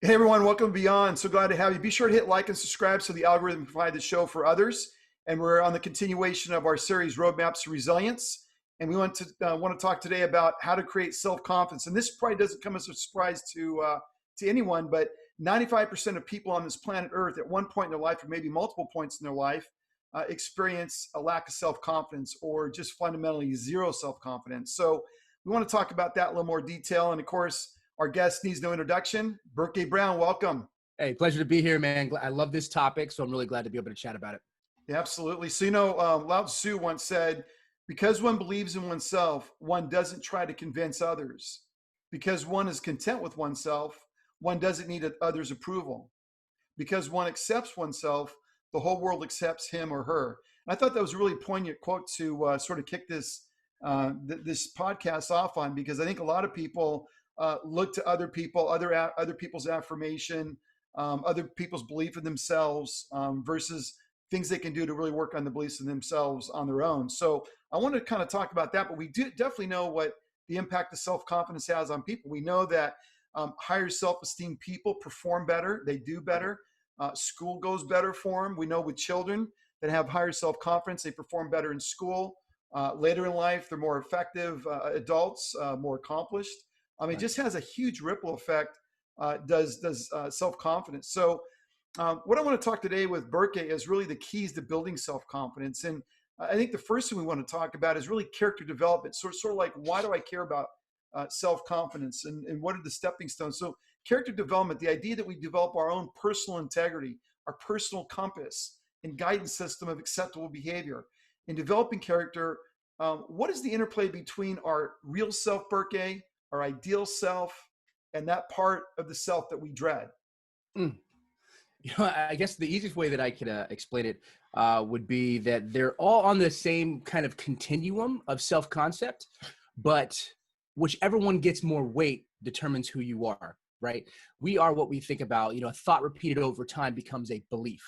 Hey everyone, welcome to Beyond. So glad to have you. Be sure to hit like and subscribe so the algorithm can provide the show for others. And we're on the continuation of our series, Roadmaps to Resilience. And we want to talk today about how to create self-confidence. And this probably doesn't come as a surprise to anyone, but 95% of people on this planet Earth at one point in their life, or maybe multiple points in their life, experience a lack of self-confidence or just fundamentally zero self-confidence. So we want to talk about that in a little more detail. And of course, our guest needs no introduction. Berke Brown, welcome. Hey, pleasure to be here, man. I love this topic, so I'm really glad to be able to chat about it. Yeah, absolutely. So, Lao Tzu once said, because one believes in oneself, one doesn't try to convince others. Because one is content with oneself, one doesn't need others' approval. Because one accepts oneself, the whole world accepts him or her. And I thought that was a really poignant quote to sort of kick this podcast off on, because I think a lot of people look to other people, other people's affirmation, other people's belief in themselves versus things they can do to really work on the beliefs in themselves on their own. So I want to kind of talk about that, but we do definitely know what the impact of self-confidence has on people. We know that higher self-esteem people perform better, they do better. School goes better for them. We know with children that have higher self-confidence, they perform better in school. Later in life, they're more effective adults, more accomplished. It just has a huge ripple effect, does self-confidence. So what I want to talk today with Berke is really the keys to building self-confidence. And I think the first thing we want to talk about is really character development. Sort of like, why do I care about self-confidence and what are the stepping stones? So character development, the idea that we develop our own personal integrity, our personal compass and guidance system of acceptable behavior. In developing character, what is the interplay between our real self, Berke, our ideal self, and that part of the self that we dread? I guess the easiest way that I could explain it would be that they're all on the same kind of continuum of self-concept, but whichever one gets more weight determines who you are, right? We are what we think about. A thought repeated over time becomes a belief.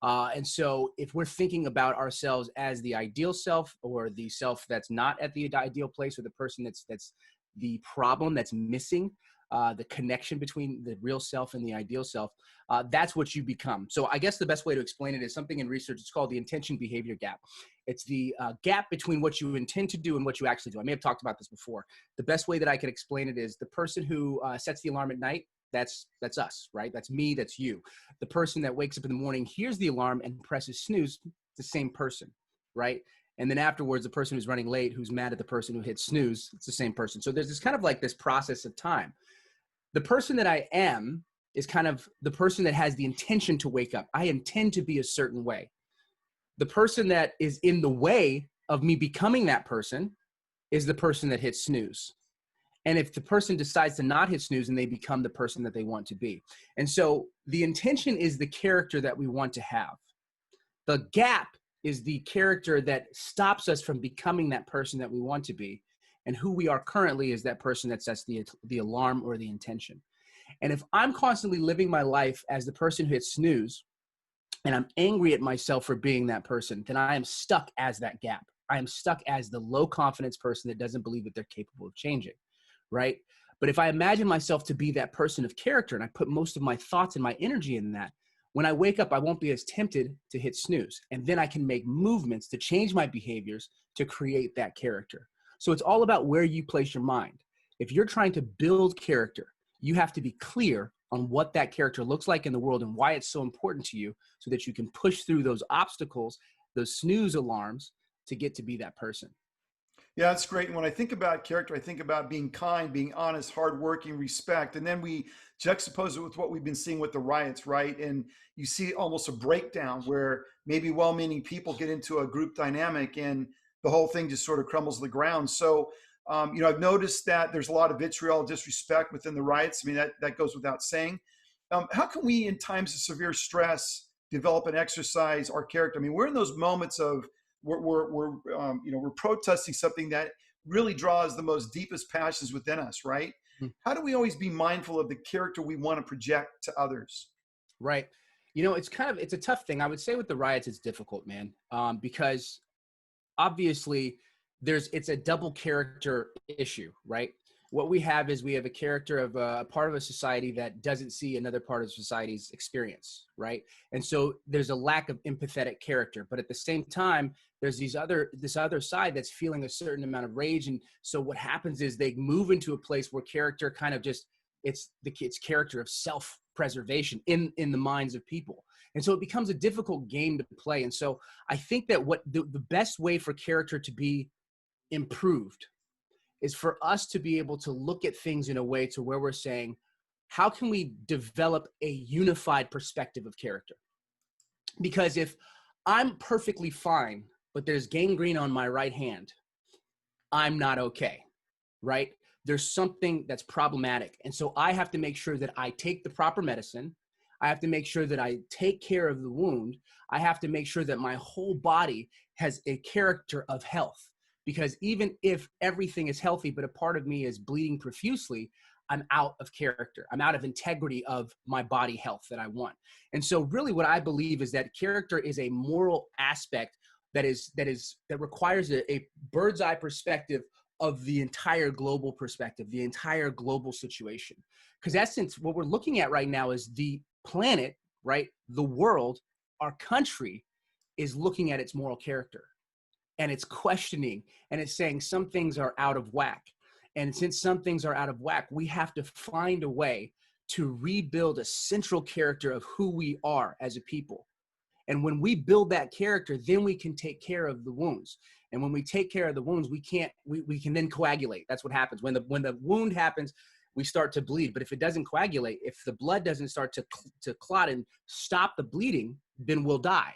And so if we're thinking about ourselves as the ideal self or the self that's not at the ideal place, or the person that's the problem that's missing, the connection between the real self and the ideal self, that's what you become. So I guess the best way to explain it is something in research. It's called the intention behavior gap. It's the gap between what you intend to do and what you actually do. I may have talked about this before. The best way that I could explain it is the person who sets the alarm at night, that's us, right? That's me, that's you. The person that wakes up in the morning, hears the alarm and presses snooze, the same person, right? And then afterwards, the person who's running late, who's mad at the person who hit snooze, it's the same person. So there's this kind of like this process of time. The person that I am is kind of the person that has the intention to wake up. I intend to be a certain way. The person that is in the way of me becoming that person is the person that hits snooze. And if the person decides to not hit snooze, and they become the person that they want to be. And so the intention is the character that we want to have. The gap is the character that stops us from becoming that person that we want to be. And who we are currently is that person that sets the alarm or the intention. And if I'm constantly living my life as the person who hits snooze, and I'm angry at myself for being that person, then I am stuck as that gap. I am stuck as the low confidence person that doesn't believe that they're capable of changing, right? But if I imagine myself to be that person of character, and I put most of my thoughts and my energy in that, when I wake up, I won't be as tempted to hit snooze. And then I can make movements to change my behaviors to create that character. So it's all about where you place your mind. If you're trying to build character, you have to be clear on what that character looks like in the world and why it's so important to you, so that you can push through those obstacles, those snooze alarms, to get to be that person. Yeah, that's great. And when I think about character, I think about being kind, being honest, hardworking, respect. And then we juxtapose it with what we've been seeing with the riots, right? And you see almost a breakdown where maybe well-meaning people get into a group dynamic and the whole thing just sort of crumbles to the ground. So, I've noticed that there's a lot of vitriol, disrespect within the riots. I mean, that goes without saying. How can we, in times of severe stress, develop and exercise our character? I mean, we're in those moments of we're protesting something that really draws the most deepest passions within us, right? How do we always be mindful of the character we want to project to others? Right. It's a tough thing. I would say with the riots, it's difficult, man, because obviously it's a double character issue, right? what we have is we have a character of a part of a society that doesn't see another part of society's experience, right? And so there's a lack of empathetic character, but at the same time, there's this other side that's feeling a certain amount of rage. And so what happens is they move into a place where character kind of just, it's character of self-preservation in the minds of people. And so it becomes a difficult game to play. And so I think that what the best way for character to be improved is for us to be able to look at things in a way to where we're saying, how can we develop a unified perspective of character? Because if I'm perfectly fine, but there's gangrene on my right hand, I'm not okay, right? There's something that's problematic. And so I have to make sure that I take the proper medicine. I have to make sure that I take care of the wound. I have to make sure that my whole body has a character of health. Because even if everything is healthy, but a part of me is bleeding profusely, I'm out of character. I'm out of integrity of my body health that I want. And so really what I believe is that character is a moral aspect that requires a bird's eye perspective of the entire global perspective, the entire global situation. Because essence, what we're looking at right now is the planet, right? The world, our country is looking at its moral character. And it's questioning, and it's saying some things are out of whack. And since some things are out of whack, we have to find a way to rebuild a central character of who we are as a people. And when we build that character, then we can take care of the wounds. And when we take care of the wounds, we can then coagulate. That's what happens. When the wound happens, we start to bleed. But if it doesn't coagulate, if the blood doesn't start to clot and stop the bleeding, then we'll die.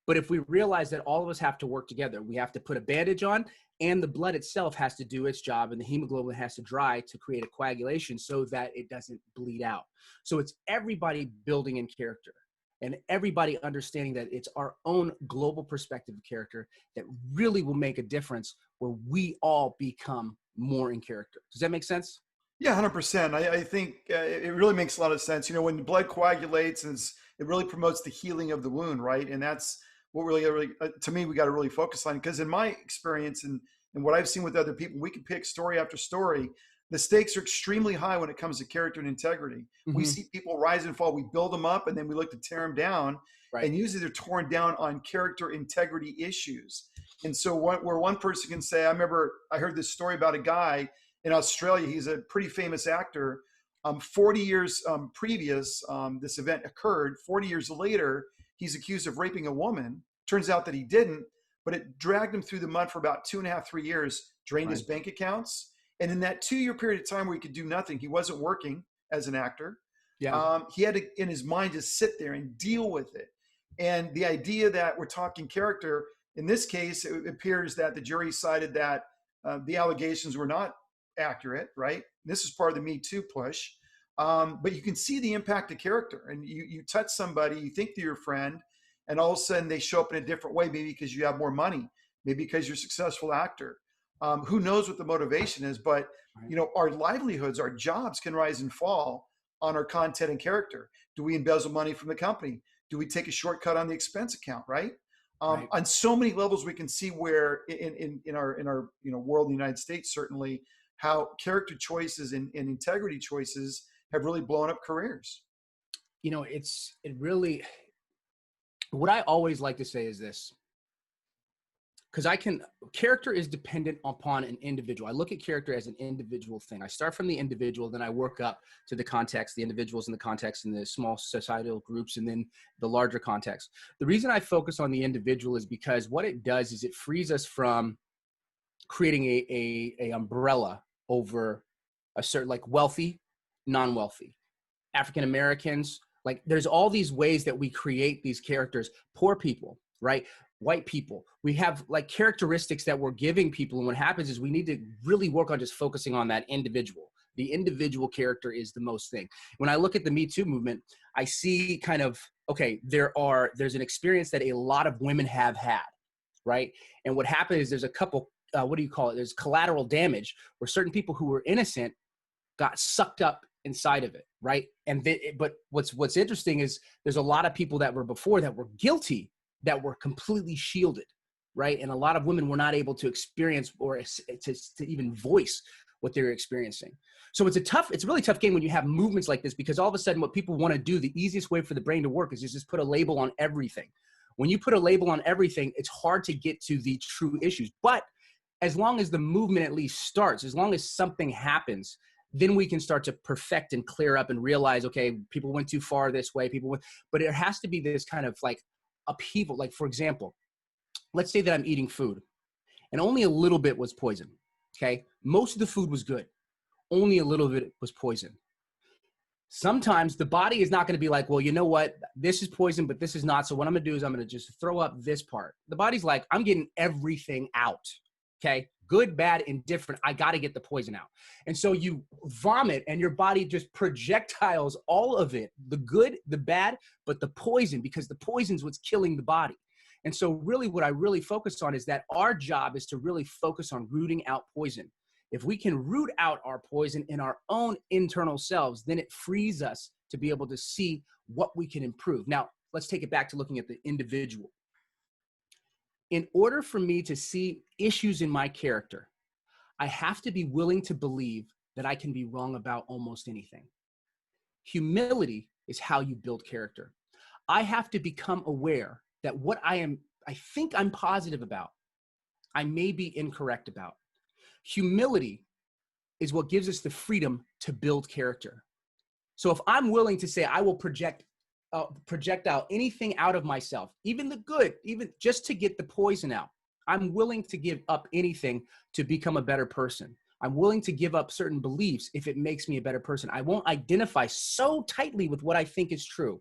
But if we realize that all of us have to work together, we have to put a bandage on, and the blood itself has to do its job, and the hemoglobin has to dry to create a coagulation so that it doesn't bleed out. So it's everybody building in character and everybody understanding that it's our own global perspective of character that really will make a difference where we all become more in character. Does that make sense? Yeah, 100%. I think it really makes a lot of sense. You know, when the blood coagulates, and it really promotes the healing of the wound, right? And that's what really to me, we got to really focus on. Because in my experience and what I've seen with other people, we can pick story after story. The stakes are extremely high when it comes to character and integrity. We see people rise and fall. We build them up, and then we look to tear them down. Right. And usually they're torn down on character integrity issues. And so where one person can say, I heard this story about a guy in Australia. He's a pretty famous actor. 40 years previous, this event occurred. 40 years later, he's accused of raping a woman. Turns out that he didn't, but it dragged him through the mud for about 2.5, 3 years, drained his bank accounts. And in that 2-year period of time where he could do nothing, he wasn't working as an actor. Yeah. He had to, in his mind, just sit there and deal with it. And the idea that we're talking character, in this case, it appears that the jury decided that the allegations were not accurate, right? This is part of the Me Too push. But you can see the impact of character. And you touch somebody, you think they're your friend, and all of a sudden they show up in a different way, maybe because you have more money, maybe because you're a successful actor. Who knows what the motivation is, but you know, our livelihoods, our jobs can rise and fall on our content and character. Do we embezzle money from the company? Do we take a shortcut on the expense account, right? On so many levels, we can see where in our world in the United States, certainly, how character choices and integrity choices have really blown up careers. You know, what I always like to say is this, because character is dependent upon an individual. I look at character as an individual thing. I start from the individual, then I work up to the context, the individuals in the context, and the small societal groups, and then the larger context. The reason I focus on the individual is because what it does is it frees us from creating a umbrella over a certain, like, wealthy, non-wealthy, African Americans. Like, there's all these ways that we create these characters. Poor people, right? White people. We have like characteristics that we're giving people. And what happens is we need to really work on just focusing on that individual. The individual character is the most thing. When I look at the Me Too movement, I see kind of, okay, there's an experience that a lot of women have had, right? And what happened is there's a couple, there's collateral damage where certain people who were innocent got sucked up inside of it, right? But what's interesting is there's a lot of people that were before that were guilty that were completely shielded, right? And a lot of women were not able to experience or to even voice what they're experiencing. So it's a really tough game when you have movements like this, because all of a sudden what people want to do, the easiest way for the brain to work is just put a label on everything. When you put a label on everything, it's hard to get to the true issues. But as long as the movement at least starts, as long as something happens, then we can start to perfect and clear up and realize, okay, people went too far this way, but it has to be this kind of like upheaval. Like, for example, let's say that I'm eating food and only a little bit was poison. Okay. Most of the food was good. Only a little bit was poison. Sometimes the body is not going to be like, well, you know what? This is poison, but this is not. So what I'm going to do is I'm going to just throw up this part. The body's like, I'm getting everything out. Okay. Good, bad, indifferent. I got to get the poison out. And so you vomit and your body just projectiles all of it, the good, the bad, but the poison, because the poison's what's killing the body. And so really what I really focus on is that our job is to really focus on rooting out poison. If we can root out our poison in our own internal selves, then it frees us to be able to see what we can improve. Now, let's take it back to looking at the individual. In order for me to see issues in my character, I have to be willing to believe that I can be wrong about almost anything. Humility is how you build character. I have to become aware that what I think I'm positive about, I may be incorrect about. Humility is what gives us the freedom to build character. So if I'm willing to say I will project out anything out of myself, even the good, even just to get the poison out, I'm willing to give up anything to become a better person. I'm willing to give up certain beliefs if it makes me a better person. I won't identify so tightly with what I think is true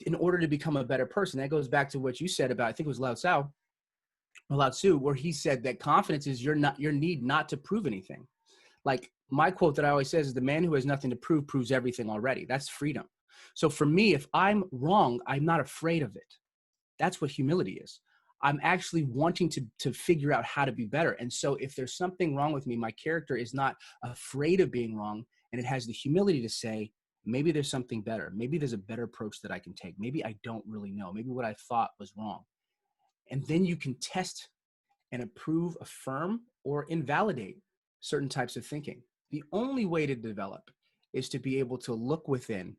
in order to become a better person. That goes back to what you said about, I think it was Lao Tzu, where he said that confidence is your need not to prove anything. Like my quote that I always says is, the man who has nothing to prove proves everything already. That's freedom. So for me, if I'm wrong, I'm not afraid of it. That's what humility is. I'm actually wanting to figure out how to be better. And so if there's something wrong with me, my character is not afraid of being wrong, and it has the humility to say, maybe there's something better. Maybe there's a better approach that I can take. Maybe I don't really know. Maybe what I thought was wrong. And then you can test and approve, affirm, or invalidate certain types of thinking. The only way to develop is to be able to look within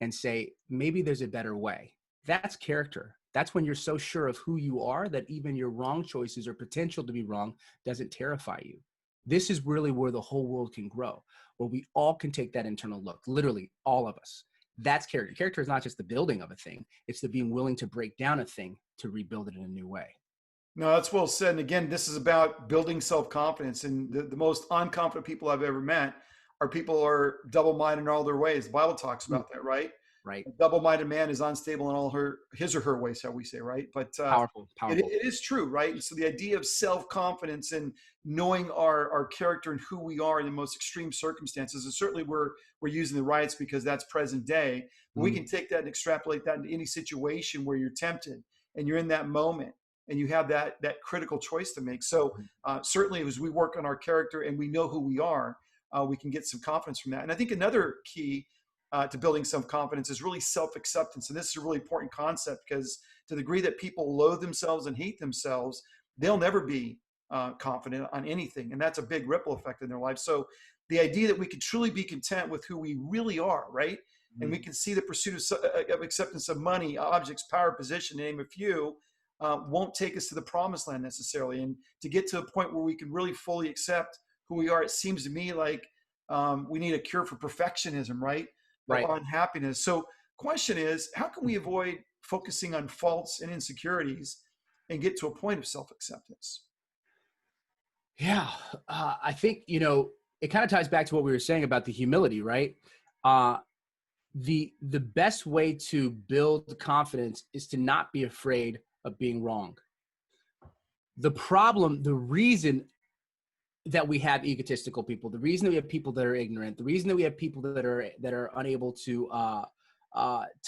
and say, maybe there's a better way. That's character. That's when you're so sure of who you are that even your wrong choices or potential to be wrong doesn't terrify you. This is really where the whole world can grow, where we all can take that internal look, literally all of us. That's character. Character is not just the building of a thing. It's the being willing to break down a thing to rebuild it in a new way. No, that's well said. And again, this is about building self-confidence. And the most unconfident people I've ever met are people who are double-minded in all their ways. The Bible talks about that, right? Right. A double-minded man is unstable in all his or her ways, shall we say, right? But Powerful. it is true, right? And so the idea of self-confidence and knowing our character and who we are in the most extreme circumstances, and certainly we're using the riots because that's present day, but we can take that and extrapolate that into any situation where you're tempted and you're in that moment and you have that critical choice to make. So certainly as we work on our character and we know who we are, we can get some confidence from that. And I think another key to building self-confidence is really self-acceptance. And this is a really important concept because to the degree that people loathe themselves and hate themselves, they'll never be confident on anything. And that's a big ripple effect in their life. So the idea that we can truly be content with who we really are, right? And we can see the pursuit of acceptance of money, objects, power, position, to name a few, won't take us to the promised land necessarily. And to get to a point where we can really fully accept who we are, it seems to me like we need a cure for perfectionism, right? Right. Or unhappiness. So question is, how can we avoid focusing on faults and insecurities and get to a point of self-acceptance? Yeah. I think, it kind of ties back to what we were saying about the humility, right? The best way to build confidence is to not be afraid of being wrong. The reason that we have egotistical people, the reason that we have people that are ignorant, the reason that we have people that are unable to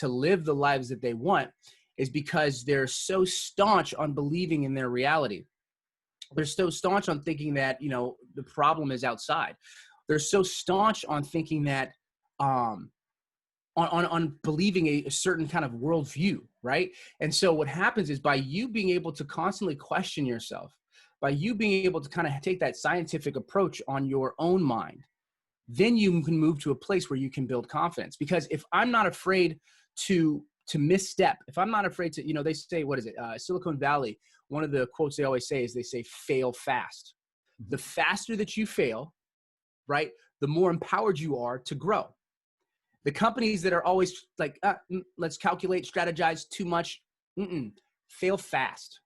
live the lives that they want is because they're so staunch on believing in their reality. They're so staunch on thinking that, the problem is outside. They're so staunch on thinking that, on believing a certain kind of worldview, right? And so what happens is by you being able to constantly question yourself, by you being able to kind of take that scientific approach on your own mind, then you can move to a place where you can build confidence. Because if I'm not afraid to misstep, if I'm not afraid to, they say, what is it? Silicon Valley, one of the quotes they always say is they say, fail fast. The faster that you fail, right, the more empowered you are to grow. The companies that are always like, let's calculate, strategize too much, fail fast.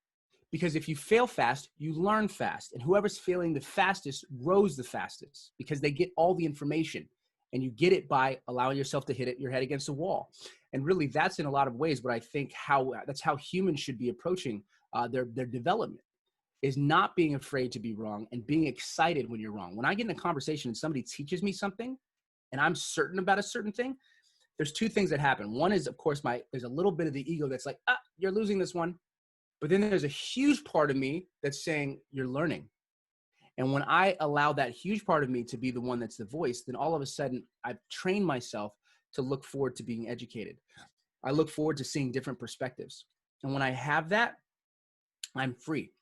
Because if you fail fast, you learn fast. And whoever's failing the fastest grows the fastest because they get all the information. And you get it by allowing yourself to hit your head against a wall. And really, that's in a lot of ways what I think that's how humans should be approaching their development, is not being afraid to be wrong and being excited when you're wrong. When I get in a conversation and somebody teaches me something and I'm certain about a certain thing, there's two things that happen. One is, of course, there's a little bit of the ego that's like, you're losing this one. But then there's a huge part of me that's saying you're learning. And when I allow that huge part of me to be the one that's the voice, then all of a sudden I've trained myself to look forward to being educated. I look forward to seeing different perspectives. And when I have that, I'm free.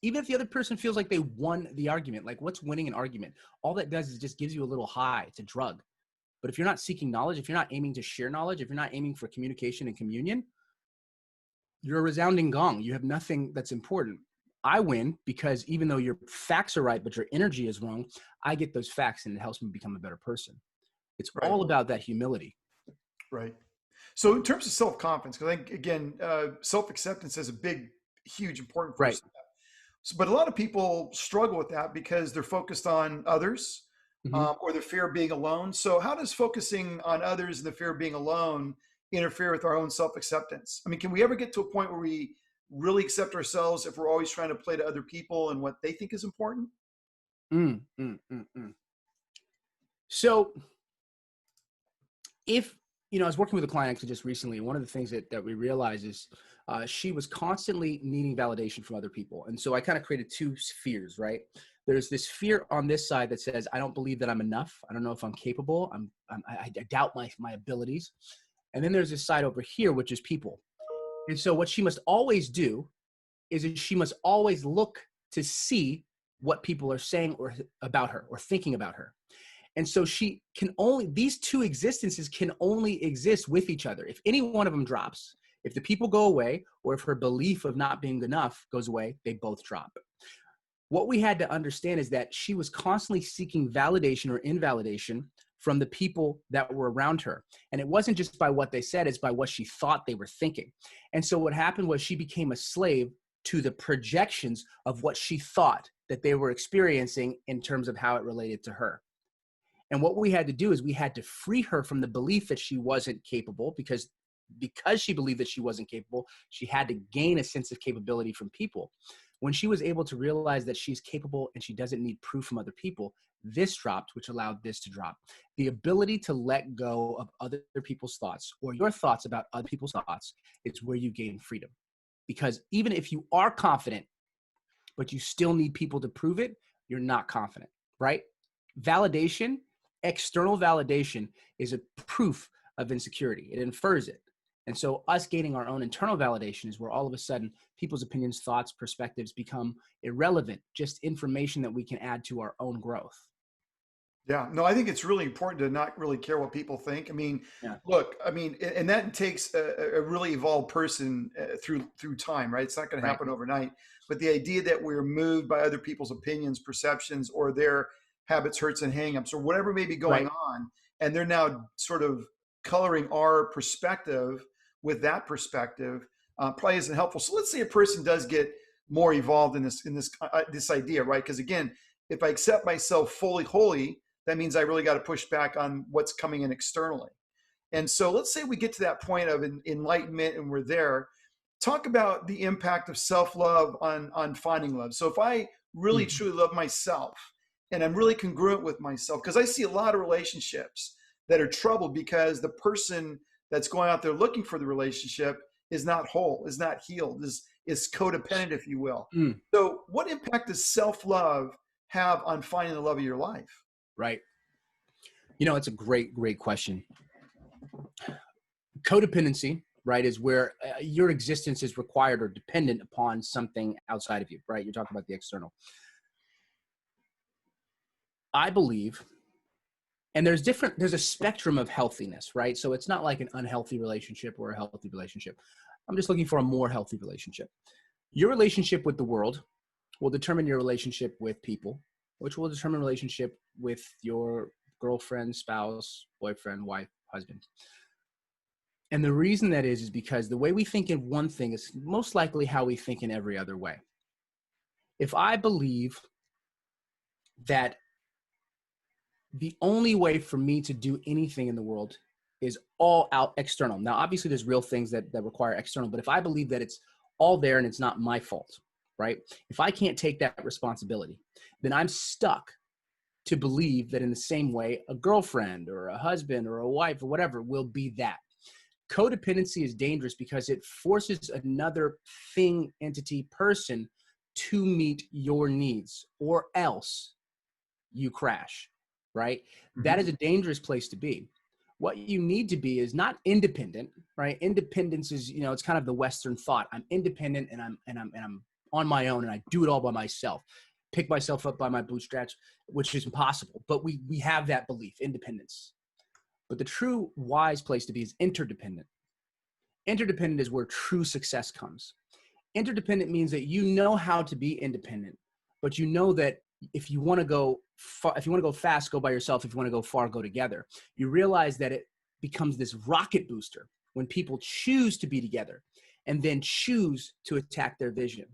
Even if the other person feels like they won the argument, like what's winning an argument? All that does is just gives you a little high. It's a drug. But if you're not seeking knowledge, if you're not aiming to share knowledge, if you're not aiming for communication and communion, you're a resounding gong. You have nothing that's important. I win because even though your facts are right, but your energy is wrong, I get those facts and it helps me become a better person. It's Right. all about that humility. Right. So in terms of self-confidence, because I think, again, self-acceptance is a big, huge, important first step. So, but a lot of people struggle with that because they're focused on others or the fear of being alone. So how does focusing on others and the fear of being alone interfere with our own self-acceptance? I mean, can we ever get to a point where we really accept ourselves if we're always trying to play to other people and what they think is important? So if, I was working with a client actually just recently, and one of the things that we realized is she was constantly needing validation from other people. And so I kind of created two spheres, right? There's this fear on this side that says, I don't believe that I'm enough. I don't know if I'm capable. I doubt my abilities. And then there's this side over here, which is people. And so what she must always do is she must always look to see what people are saying or about her or thinking about her. And so these two existences can only exist with each other. If any one of them drops, if the people go away, or if her belief of not being enough goes away, they both drop. What we had to understand is that she was constantly seeking validation or invalidation from the people that were around her. And it wasn't just by what they said, it's by what she thought they were thinking. And so what happened was she became a slave to the projections of what she thought that they were experiencing in terms of how it related to her. And what we had to do is we had to free her from the belief that she wasn't capable, because she believed that she wasn't capable, she had to gain a sense of capability from people. When she was able to realize that she's capable and she doesn't need proof from other people, this dropped, which allowed this to drop. The ability to let go of other people's thoughts or your thoughts about other people's thoughts is where you gain freedom. Because even if you are confident, but you still need people to prove it, you're not confident, right? Validation, external validation, is a proof of insecurity. It infers it. And so us gaining our own internal validation is where all of a sudden people's opinions, thoughts, perspectives become irrelevant, just information that we can add to our own growth. Yeah, no, I think it's really important to not really care what people think. I mean, look, I mean, and that takes a really evolved person through time, right? It's not going to happen overnight. But the idea that we're moved by other people's opinions, perceptions, or their habits, hurts, and hangups, or whatever may be going on, and they're now sort of coloring our perspective with that perspective, probably isn't helpful. So let's say a person does get more evolved in this idea, right? Because again, if I accept myself fully, wholly, that means I really got to push back on what's coming in externally. And so let's say we get to that point of enlightenment and we're there. Talk about the impact of self-love on finding love. So if I really truly love myself and I'm really congruent with myself, because I see a lot of relationships that are troubled because the person that's going out there looking for the relationship is not whole, is not healed, is codependent, if you will. So what impact does self-love have on finding the love of your life? Right. It's a great question. Codependency right, is where your existence is required or dependent upon something outside of you, right? You're talking about the external. I believe, and there's a spectrum of healthiness, right? So it's not like an unhealthy relationship or a healthy relationship. I'm just looking for a more healthy relationship. Your relationship with the world will determine your relationship with people, which will determine relationship with your girlfriend, spouse, boyfriend, wife, husband. And the reason that is because the way we think in one thing is most likely how we think in every other way. If I believe that the only way for me to do anything in the world is all out external. Now, obviously there's real things that require external, but if I believe that it's all there and it's not my fault, right? If I can't take that responsibility, then I'm stuck to believe that in the same way, a girlfriend or a husband or a wife or whatever will be that. Codependency is dangerous because it forces another thing, entity, person to meet your needs, or else you crash, right? That is a dangerous place to be. What you need to be is not independent, right? Independence is, it's kind of the Western thought. I'm independent and I'm on my own and I do it all by myself. Pick myself up by my bootstraps, which is impossible. But we have that belief, independence. But the true wise place to be is interdependent. Interdependent is where true success comes. Interdependent means that you know how to be independent, but you know that if you want to go far, if you want to go fast, go by yourself. If you want to go far, go together. You realize that it becomes this rocket booster when people choose to be together and then choose to attack their vision.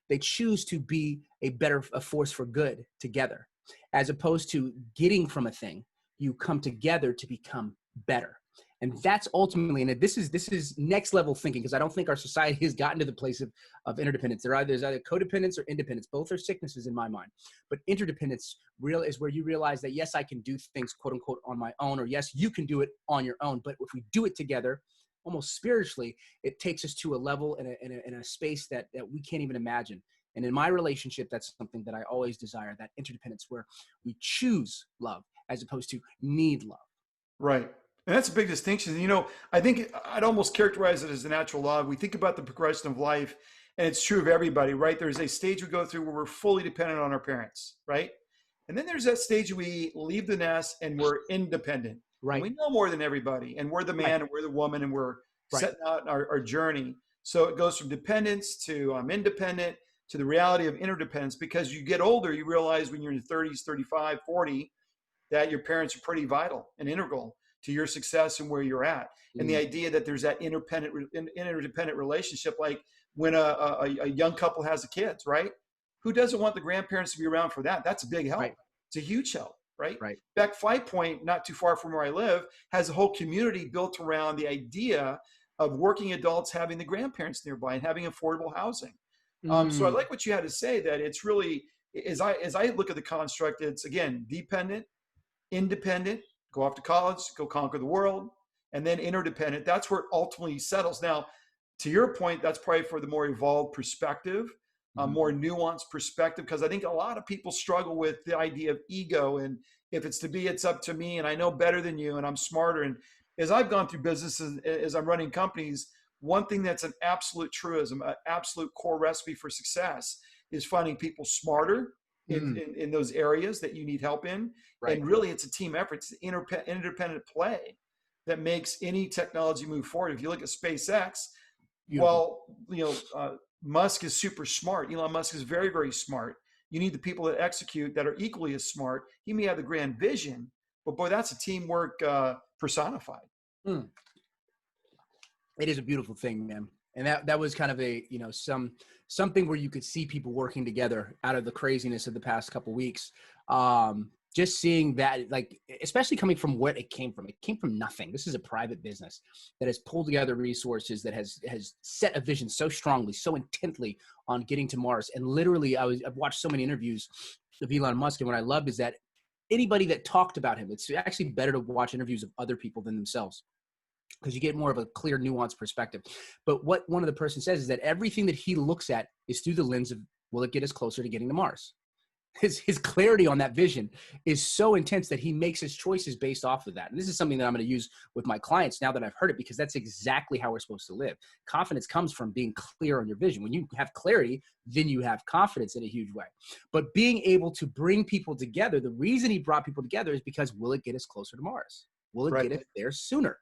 They choose to be a force for good together, as opposed to getting from a thing. You come together to become better. And that's ultimately, and this is next level thinking, because I don't think our society has gotten to the place of interdependence. There's either codependence or independence. Both are sicknesses in my mind. But interdependence is where you realize that, yes, I can do things, quote unquote, on my own, or yes, you can do it on your own. But if we do it together, almost spiritually, it takes us to a level in a space that we can't even imagine. And in my relationship, that's something that I always desire, that interdependence where we choose love as opposed to need love. Right. And that's a big distinction. I think I'd almost characterize it as a natural law. We think about the progression of life, and it's true of everybody, right? There's a stage we go through where we're fully dependent on our parents, right? And then there's that stage we leave the nest and we're independent. Right. And we know more than everybody, and we're the man Right. and we're the woman, and we're Right. setting out our journey. So it goes from dependence to I'm independent to the reality of interdependence. Because you get older, you realize when you're in your 30s, 35, 40, that your parents are pretty vital and integral to your success and where you're at. And the idea that there's that interdependent relationship, like when a young couple has a kids, right? Who doesn't want the grandparents to be around for that? That's a big help. Right. It's a huge help, right? Right. Beck Flight Point, not too far from where I live, has a whole community built around the idea of working adults having the grandparents nearby and having affordable housing. So I like what you had to say, that it's really, as I look at the construct, it's again, dependent, independent, go off to college, go conquer the world, and then interdependent. That's where it ultimately settles. Now, to your point, that's probably for the more evolved perspective, more nuanced perspective, because I think a lot of people struggle with the idea of ego, and if it's to be, it's up to me, and I know better than you, and I'm smarter. And as I've gone through businesses, as I'm running companies, one thing that's an absolute truism, an absolute core recipe for success is finding people smarter in those areas that you need help in. Right. And really, it's a team effort. It's an interdependent play that makes any technology move forward. If you look at SpaceX, Musk is super smart. Elon Musk is very, very smart. You need the people that execute that are equally as smart. He may have the grand vision, but boy, that's a teamwork personified. It is a beautiful thing, man. And that was kind of something where you could see people working together out of the craziness of the past couple of weeks. Just seeing that, like, especially coming from where it came from. It came from nothing. This is a private business that has pulled together resources, that has set a vision so strongly, so intently on getting to Mars. And literally, I've watched so many interviews of Elon Musk, and what I loved is that anybody that talked about him, it's actually better to watch interviews of other people than themselves, because you get more of a clear, nuanced perspective. But what one of the person says is that everything that he looks at is through the lens of, will it get us closer to getting to Mars? his clarity on that vision is so intense that he makes his choices based off of that. And this is something that I'm going to use with my clients now that I've heard it, because that's exactly how we're supposed to live. Confidence comes from being clear on your vision. When you have clarity, then you have confidence in a huge way. But being able to bring people together, the reason he brought people together is because, will it get us closer to Mars? Will it Right. get us there sooner?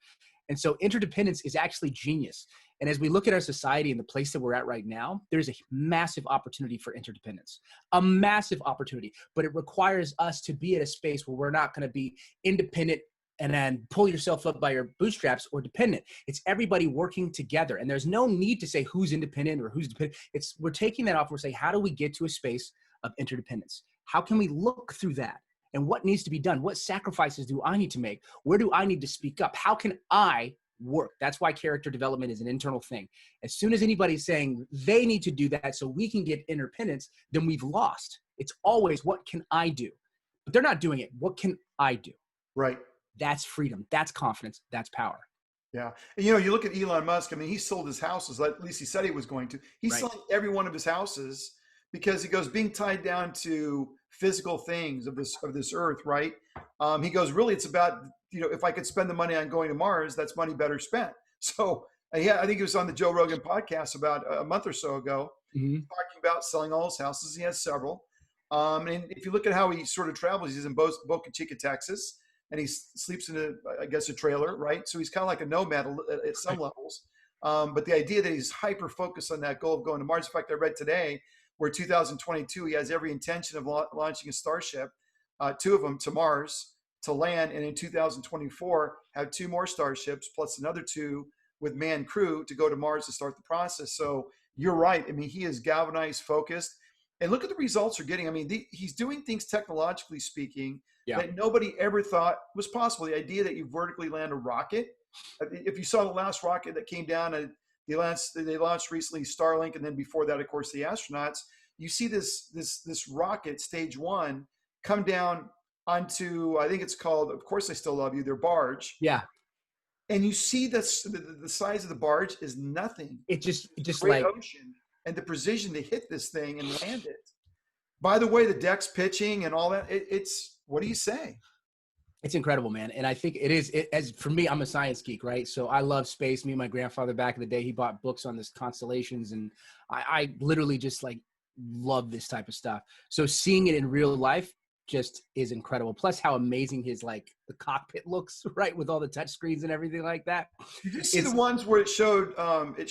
And so interdependence is actually genius. And as we look at our society and the place that we're at right now, there's a massive opportunity for interdependence, a massive opportunity. But it requires us to be at a space where we're not going to be independent and then pull yourself up by your bootstraps or dependent. It's everybody working together. And there's no need to say who's independent or who's dependent. We're taking that off. We're saying, how do we get to a space of interdependence? How can we look through that? And what needs to be done? What sacrifices do I need to make? Where do I need to speak up? How can I work? That's why character development is an internal thing. As soon as anybody's saying they need to do that so we can get independence, then we've lost. It's always, what can I do? But they're not doing it. What can I do? Right. That's freedom. That's confidence. That's power. Yeah. And, you look at Elon Musk. I mean, he sold his houses. At least he said he was going to. He's Right. selling every one of his houses because he goes, being tied down to physical things of this earth, right? He goes, really, it's about, if I could spend the money on going to Mars, that's money better spent. So yeah, I think he was on the Joe Rogan podcast about a month or so ago, talking about selling all his houses. He has several. And if you look at how he sort of travels, he's in Boca Chica, Texas, and he sleeps in a trailer, right? So he's kind of like a nomad at some levels. But the idea that he's hyper focused on that goal of going to Mars. In fact, I read today where 2022, he has every intention of launching a Starship, 2 of them to Mars to land. And in 2024, have 2 more Starships plus another 2 with manned crew to go to Mars to start the process. So you're right. I mean, he is galvanized, focused. And look at the results we're getting. I mean, he's doing things technologically speaking that nobody ever thought was possible. The idea that you vertically land a rocket. If you saw the last rocket that came down, they launched recently Starlink, and then before that, of course, the astronauts. You see this rocket, stage 1, come down onto, I think it's called, Of Course I Still Love You, their barge. Yeah. And you see the size of the barge is nothing. It just Great like ocean, and the precision to hit this thing and land it. By the way, the deck's pitching and all that. It's what do you say? It's incredible, man. And I think as for me, I'm a science geek, right? So I love space. Me and my grandfather back in the day, he bought books on this constellations. And I literally just like love this type of stuff. So seeing it in real life just is incredible. Plus how amazing his, like, the cockpit looks, right? With all the touch screens and everything like that. Did you see the ones where it showed the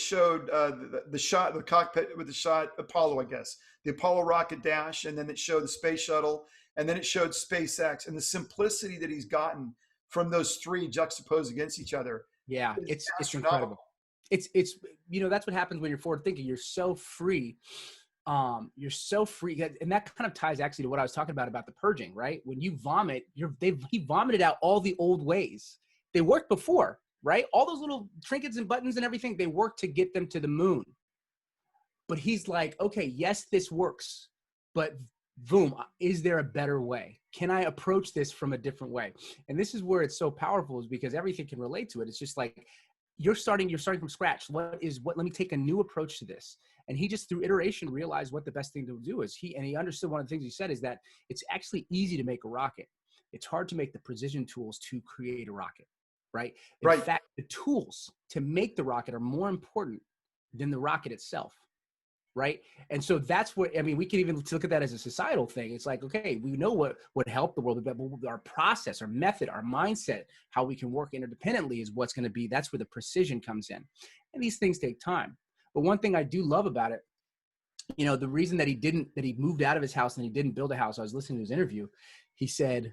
shot, the cockpit with the shot Apollo, I guess, the Apollo rocket dash, and then it showed the space shuttle, and then it showed SpaceX, and the simplicity that he's gotten from those 3 juxtaposed against each other. Yeah, it's incredible. It's that's what happens when you're forward thinking. You're so free. You're so free, and that kind of ties actually to what I was talking about the purging, right? When you vomit, he vomited out all the old ways. They worked before, right? All those little trinkets and buttons and everything, they worked to get them to the moon. But he's like, okay, yes, this works, but boom, is there a better way? Can I approach this from a different way? And this is where it's so powerful, is because everything can relate to it. It's just like you're starting from scratch. Let me take a new approach to this. And he just, through iteration, realized what the best thing to do is. He understood, one of the things he said is that it's actually easy to make a rocket. It's hard to make the precision tools to create a rocket, right? In fact, the tools to make the rocket are more important than the rocket itself. Right. And so that's what, I mean, we can even look at that as a societal thing. It's like, okay, we know what would help the world, but our process, our method, our mindset, how we can work interdependently is what's going to be, that's where the precision comes in. And these things take time. But one thing I do love about it, the reason that he moved out of his house and he didn't build a house, I was listening to his interview. He said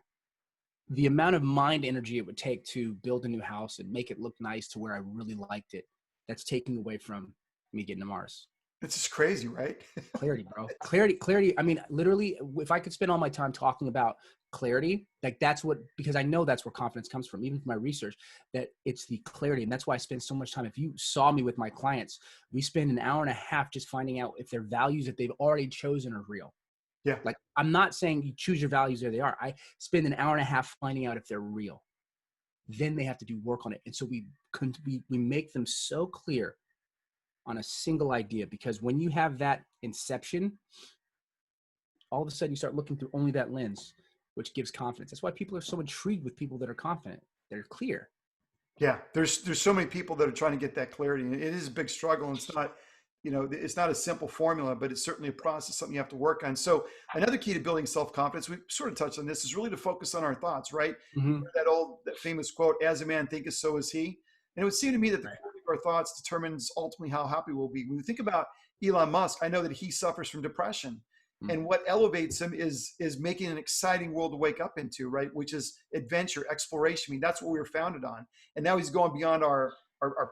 the amount of mind energy it would take to build a new house and make it look nice to where I really liked it, that's taking away from me getting to Mars. It's just crazy, right? Clarity, bro. Clarity. I mean, literally, if I could spend all my time talking about clarity, like because I know that's where confidence comes from, even from my research, that it's the clarity. And that's why I spend so much time. If you saw me with my clients, we spend an hour and a half just finding out if their values that they've already chosen are real. Yeah. Like, I'm not saying you choose your values, there they are. I spend an hour and a half finding out if they're real. Then they have to do work on it. And so we make them so clear on a single idea, because when you have that inception, all of a sudden you start looking through only that lens, which gives confidence. That's why people are so intrigued with people that are confident. They're clear. Yeah, there's so many people that are trying to get that clarity, and it is a big struggle. And it's not, it's not a simple formula, but it's certainly a process, something you have to work on. So another key to building self-confidence, we sort of touched on this, is really to focus on our thoughts, right? Mm-hmm. That famous quote, "As a man thinketh, so is he." And it would seem to me that the Right. quality of our thoughts determines ultimately how happy we'll be. When we think about Elon Musk, I know that he suffers from depression. Mm. And what elevates him is making an exciting world to wake up into, right? Which is adventure, exploration. I mean, that's what we were founded on. And now he's going beyond our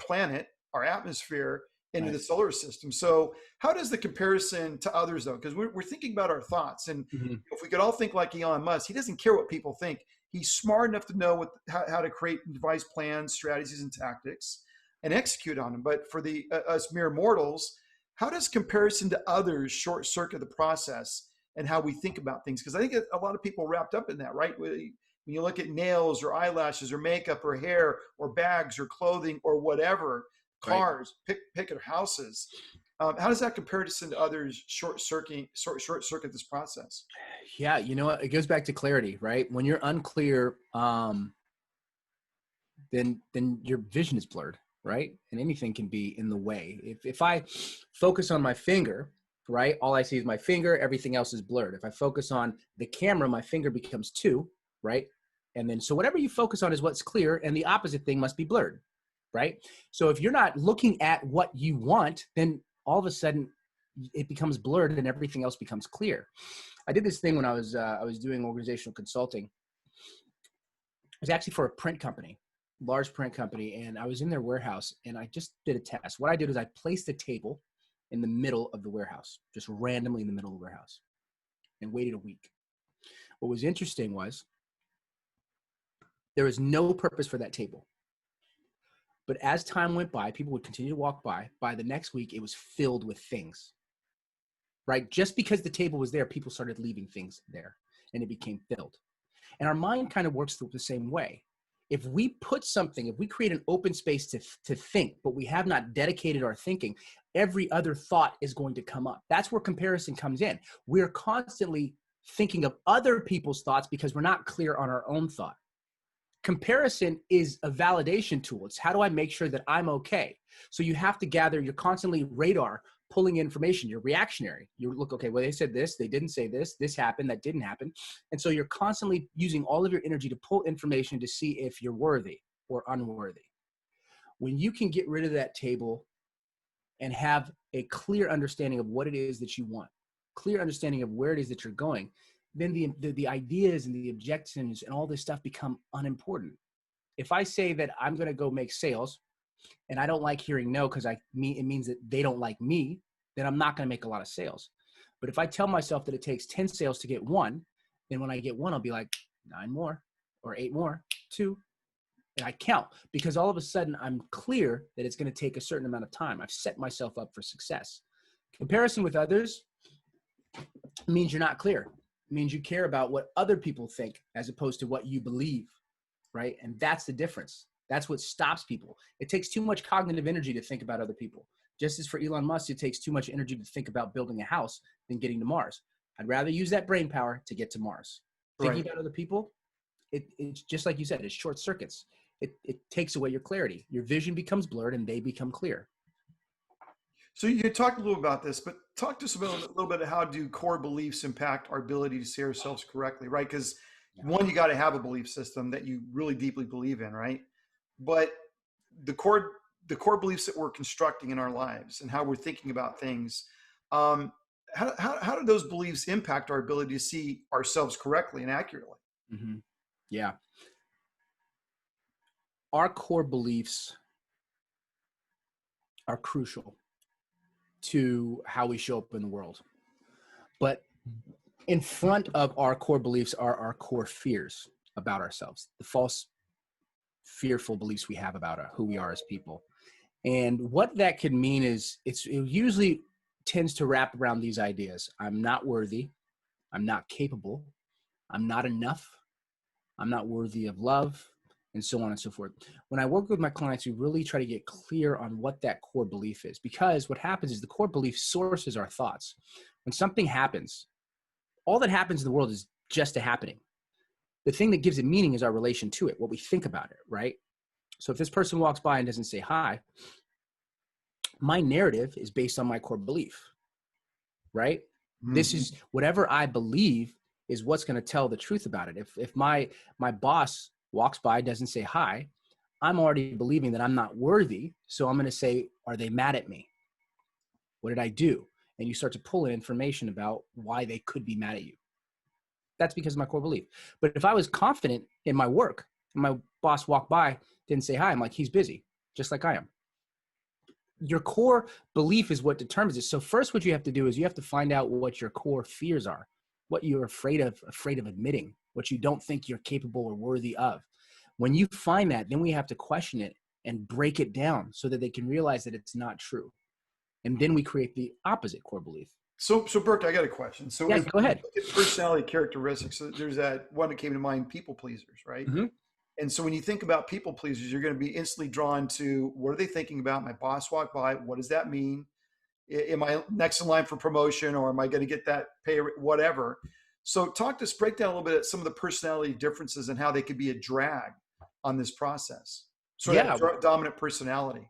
planet, our atmosphere, into Right. the solar system. So how does the comparison to others, though? Because we're thinking about our thoughts. And Mm-hmm. if we could all think like Elon Musk, he doesn't care what people think. He's smart enough to know how to create and devise plans, strategies, and tactics and execute on them. But for us mere mortals, how does comparison to others short circuit the process and how we think about things? Because I think a lot of people are wrapped up in that, right? When you look at nails or eyelashes or makeup or hair or bags or clothing or whatever, Right. cars, pick or houses, how does that comparison to others short circuit this process? Yeah, you know what? It goes back to clarity, right? When you're unclear, then your vision is blurred, right? And anything can be in the way. If I focus on my finger, right, all I see is my finger, everything else is blurred. If I focus on the camera, my finger becomes two, right? And then so whatever you focus on is what's clear, and the opposite thing must be blurred, right? So if you're not looking at what you want, then all of a sudden it becomes blurred and everything else becomes clear. I did this thing when I was doing organizational consulting. It was actually for a print company, large print company, and I was in their warehouse and I just did a test. What I did is I placed a table in the middle of the warehouse, just randomly in the middle of the warehouse, and waited a week. What was interesting was there was no purpose for that table. But as time went by, people would continue to walk by. By the next week, it was filled with things, right? Just because the table was there, people started leaving things there and it became filled. And our mind kind of works the same way. If we create an open space to think, but we have not dedicated our thinking, every other thought is going to come up. That's where comparison comes in. We're constantly thinking of other people's thoughts because we're not clear on our own thought. Comparison is a validation tool. It's how do I make sure that I'm okay? So you have to gather, you're constantly radar pulling information. You're reactionary. You look, okay, well, they said this, they didn't say this happened, that didn't happen. And so you're constantly using all of your energy to pull information to see if you're worthy or unworthy. When you can get rid of that table and have a clear understanding of what it is that you want, clear understanding of where it is that you're going, then the ideas and the objections and all this stuff become unimportant. If I say that I'm going to go make sales and I don't like hearing no because it means that they don't like me, then I'm not going to make a lot of sales. But if I tell myself that it takes 10 sales to get one, then when I get one, I'll be like 9 more or 8 more, 2, and I count because all of a sudden I'm clear that it's going to take a certain amount of time. I've set myself up for success. Comparison with others means you're not clear. It means you care about what other people think as opposed to what you believe, right? And that's the difference. That's what stops people. It takes too much cognitive energy to think about other people. Just as for Elon Musk, it takes too much energy to think about building a house than getting to Mars. I'd rather use that brain power to get to Mars. Thinking about other people, it's just like you said, it short circuits. It takes away your clarity. Your vision becomes blurred and they become clear. So you talked a little about this, but talk to us about a little bit of how do core beliefs impact our ability to see ourselves correctly, right? Because one, you got to have a belief system that you really deeply believe in, right? But the core beliefs that we're constructing in our lives and how we're thinking about things, how do those beliefs impact our ability to see ourselves correctly and accurately? Mm-hmm. Yeah. Our core beliefs are crucial to how we show up in the world. But in front of our core beliefs are our core fears about ourselves, the false, fearful beliefs we have about who we are as people. And what that could mean is it usually tends to wrap around these ideas. I'm not worthy. I'm not capable. I'm not enough. I'm not worthy of love, and so on and so forth. When I work with my clients, we really try to get clear on what that core belief is, because what happens is the core belief sources our thoughts. When something happens, all that happens in the world is just a happening. The thing that gives it meaning is our relation to it, what we think about it, right? So if this person walks by and doesn't say hi, my narrative is based on my core belief, right? This Mhm. is whatever I believe is what's going to tell the truth about it. If my boss walks by, doesn't say hi, I'm already believing that I'm not worthy. So I'm going to say, are they mad at me? What did I do? And you start to pull in information about why they could be mad at you. That's because of my core belief. But if I was confident in my work and my boss walked by, didn't say hi, I'm like, he's busy, just like I am. Your core belief is what determines it. So first, what you have to do is you have to find out what your core fears are, what you're afraid of admitting, what you don't think you're capable or worthy of. When you find that, then we have to question it and break it down so that they can realize that it's not true. And then we create the opposite core belief. So Burke, I got a question. So Yeah, if go we ahead. look at personality characteristics, so there's that one that came to mind, people pleasers, right? Mm-hmm. And so when you think about people pleasers, you're going to be instantly drawn to what are they thinking about? My boss walked by. What does that mean? Am I next in line for promotion, or am I going to get that pay, whatever? So talk to us, break down a little bit at some of the personality differences and how they could be a drag on this process. So that Yeah. dominant personality.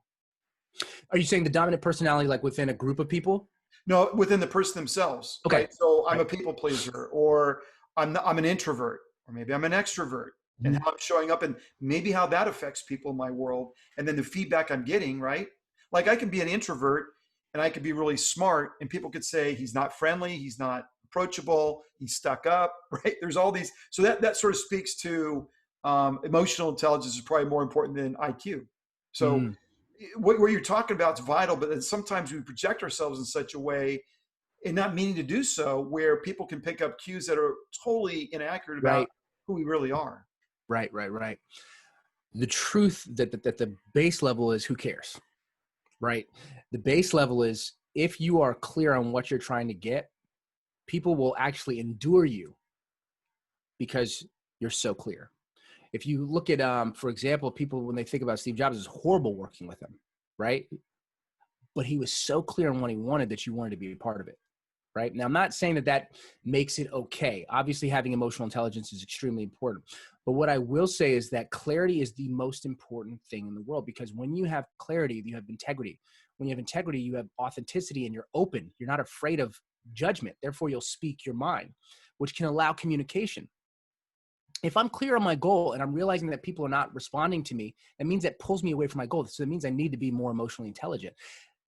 Are you saying the dominant personality, like within a group of people? No, within the person themselves, Okay. right? So I'm Right. a people pleaser, or I'm an introvert, or maybe I'm an extrovert, and Mhm. how I'm showing up, and maybe how that affects people in my world, and then the feedback I'm getting, right? Like I can be an introvert, and I could be really smart, and people could say he's not friendly, he's not approachable, he's stuck up, right? There's all these, so that sort of speaks to emotional intelligence is probably more important than IQ. So Mm. what you're talking about is vital, but then sometimes we project ourselves in such a way and not meaning to do so, where people can pick up cues that are totally inaccurate about Right. who we really are. Right. Right. Right. The truth that the base level is who cares, right? The base level is if you are clear on what you're trying to get, people will actually endure you because you're so clear. If you look at, for example, people, when they think about Steve Jobs, it's horrible working with him, right? But he was so clear on what he wanted that you wanted to be a part of it. Right now, I'm not saying that that makes it okay. Obviously, having emotional intelligence is extremely important. But what I will say is that clarity is the most important thing in the world, because when you have clarity, you have integrity. When you have integrity, you have authenticity and you're open. You're not afraid of judgment. Therefore, you'll speak your mind, which can allow communication. If I'm clear on my goal and I'm realizing that people are not responding to me, that means that pulls me away from my goal. So it means I need to be more emotionally intelligent.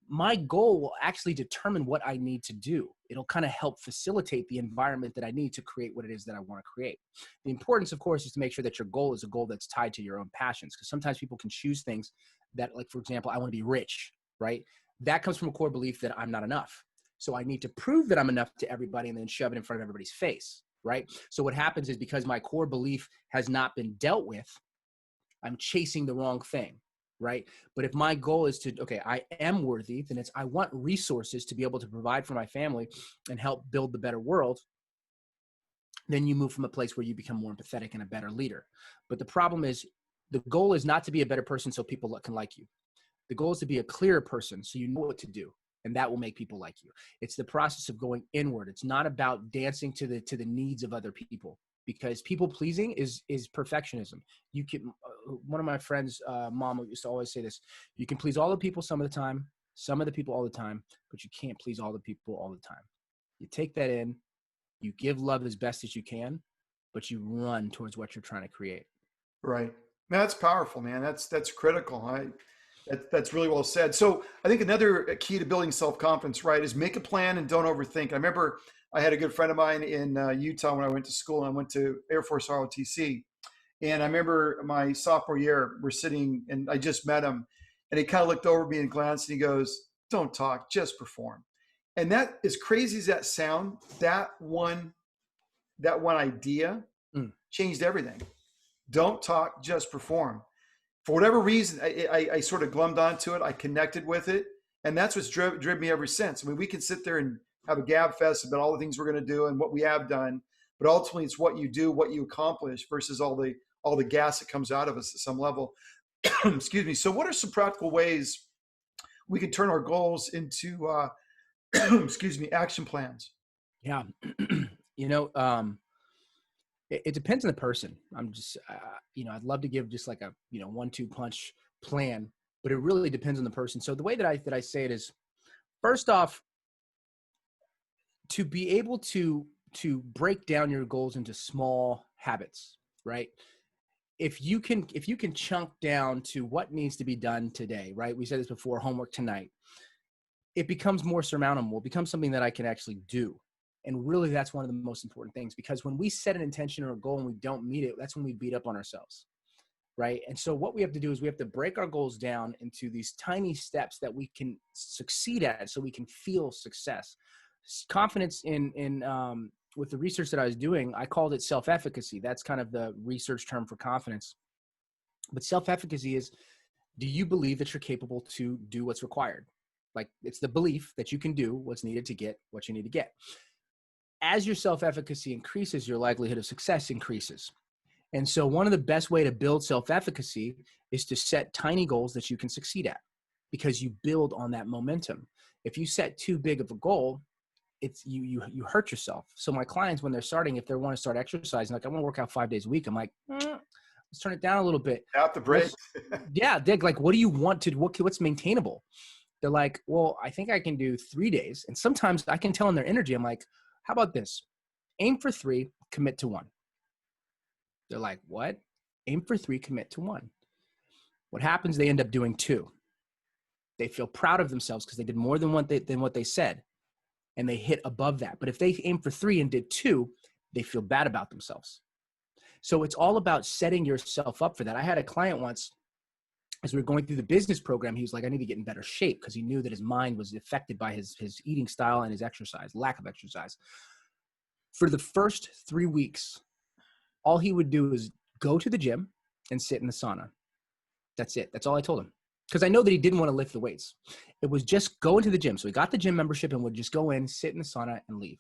My goal will actually determine what I need to do. It'll kind of help facilitate the environment that I need to create what it is that I want to create. The importance, of course, is to make sure that your goal is a goal that's tied to your own passions, because sometimes people can choose things that, like, for example, I want to be rich, right? That comes from a core belief that I'm not enough. So I need to prove that I'm enough to everybody and then shove it in front of everybody's face, right? So what happens is, because my core belief has not been dealt with, I'm chasing the wrong thing, right? But if my goal is to, okay, I am worthy, then it's, I want resources to be able to provide for my family and help build the better world. Then you move from a place where you become more empathetic and a better leader. But the problem is, the goal is not to be a better person so people can like you. The goal is to be a clearer person so you know what to do, and that will make people like you. It's the process of going inward. It's not about dancing to the needs of other people, because people pleasing is perfectionism. You can, one of my friends, mom used to always say this: you can please all the people some of the time, some of the people all the time, but you can't please all the people all the time. You take that in, you give love as best as you can, but you run towards what you're trying to create. Right. That's powerful, man. That's critical. That's really well said. So I think another key to building self-confidence, right, is make a plan and don't overthink. I remember I had a good friend of mine in Utah when I went to school, and I went to Air Force ROTC. And I remember my sophomore year, we're sitting, and I just met him, and he kind of looked over me and glanced, and he goes, "Don't talk, just perform." And that, as crazy as that sound, that one idea Mm. changed everything. Don't talk, just perform. For whatever reason, I sort of glummed onto it. I connected with it, and that's what's driven me ever since. I mean, we can sit there and have a gab fest about all the things we're going to do and what we have done, but ultimately, it's what you do, what you accomplish, versus all the gas that comes out of us at some level. Excuse me. So, what are some practical ways we can turn our goals into, excuse me, action plans? Yeah. You know, it depends on the person. I'm just, I'd love to give just like a, 1-2 punch plan, but it really depends on the person. So the way that I say it is, first off, to be able to break down your goals into small habits, right? If you can chunk down to what needs to be done today, right? We said this before, homework tonight. It becomes more surmountable. It becomes something that I can actually do. And really, that's one of the most important things, because when we set an intention or a goal and we don't meet it, that's when we beat up on ourselves, right? And so what we have to do is we have to break our goals down into these tiny steps that we can succeed at, so we can feel success. Confidence in with the research that I was doing, I called it self-efficacy. That's kind of the research term for confidence. But self-efficacy is, do you believe that you're capable to do what's required? Like, it's the belief that you can do what's needed to get what you need to get. As your self-efficacy increases, your likelihood of success increases. And so one of the best way to build self-efficacy is to set tiny goals that you can succeed at, because you build on that momentum. If you set too big of a goal, it's you hurt yourself. So my clients, when they're starting, if they want to start exercising, like, I want to work out 5 days a week, I'm like, let's turn it down a little bit. Out the break. Yeah, they're like, what do you want to do? What's maintainable? They're like, well, I think I can do 3 days. And sometimes I can tell in their energy, I'm like, how about this? Aim for 3, commit to 1. They're like, what? Aim for 3, commit to 1. What happens? They end up doing 2. They feel proud of themselves because they did more than what they said, and they hit above that. But if they aim for 3 and did 2, they feel bad about themselves. So it's all about setting yourself up for that. I had a client once, as we were going through the business program, he was like, I need to get in better shape, because he knew that his mind was affected by his eating style and his exercise, lack of exercise. For the first 3 weeks, all he would do is go to the gym and sit in the sauna. That's it. That's all I told him. Because I know that he didn't want to lift the weights. It was just go into the gym. So he got the gym membership and would just go in, sit in the sauna, and leave.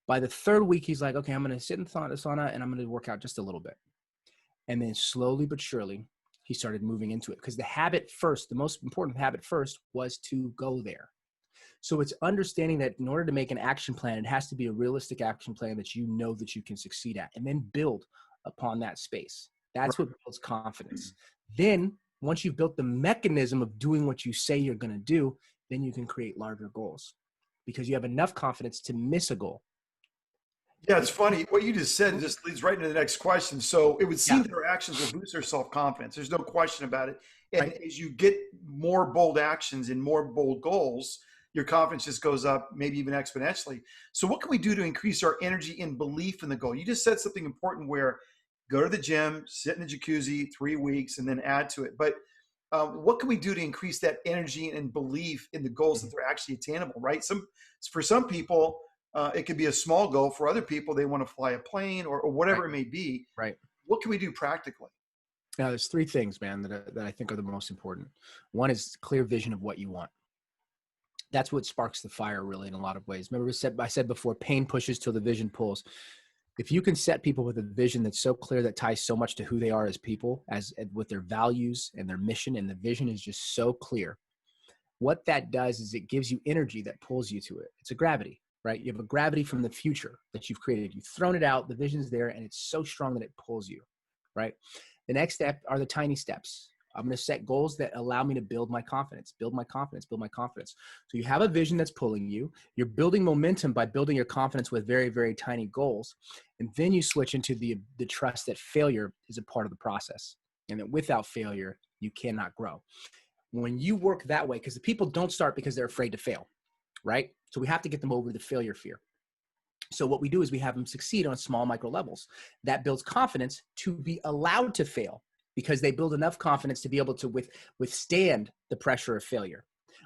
By the 3rd week, he's like, okay, I'm going to sit in the sauna and I'm going to work out just a little bit. And then slowly but surely, he started moving into it, because the most important habit first was to go there. So it's understanding that in order to make an action plan, it has to be a realistic action plan that you know that you can succeed at, and then build upon that space. That's what builds confidence. Then once you've built the mechanism of doing what you say you're going to do, then you can create larger goals, because you have enough confidence to miss a goal. Yeah, it's funny. What you just said just leads right into the next question. So it would seem Yeah. that our actions will boost our self-confidence. There's no question about it. And Right. as you get more bold actions and more bold goals, your confidence just goes up, maybe even exponentially. So what can we do to increase our energy and belief in the goal? You just said something important, where go to the gym, sit in the jacuzzi 3 weeks, and then add to it. But what can we do to increase that energy and belief in the goals that they're actually attainable, right? For some people, it could be a small goal. For other people, they want to fly a plane or whatever Right. it may be. Right. What can we do practically? Now, there's 3 things, man, that I think are the most important. One is clear vision of what you want. That's what sparks the fire, really, in a lot of ways. Remember, I said before, pain pushes till the vision pulls. If you can set people with a vision that's so clear, that ties so much to who they are as people, as with their values and their mission, and the vision is just so clear, what that does is it gives you energy that pulls you to it. It's a gravity, right? You have a gravity from the future that you've created. You've thrown it out, the vision's there, and it's so strong that it pulls you, right? The next step are the tiny steps. I'm going to set goals that allow me to build my confidence, build my confidence, build my confidence. So you have a vision that's pulling you. You're building momentum by building your confidence with very, very tiny goals. And then you switch into the trust that failure is a part of the process, and that without failure, you cannot grow. When you work that way, because the people don't start because they're afraid to fail, right? So we have to get them over the failure fear. So what we do is we have them succeed on small micro levels. That builds confidence to be allowed to fail, because they build enough confidence to be able to withstand the pressure of failure.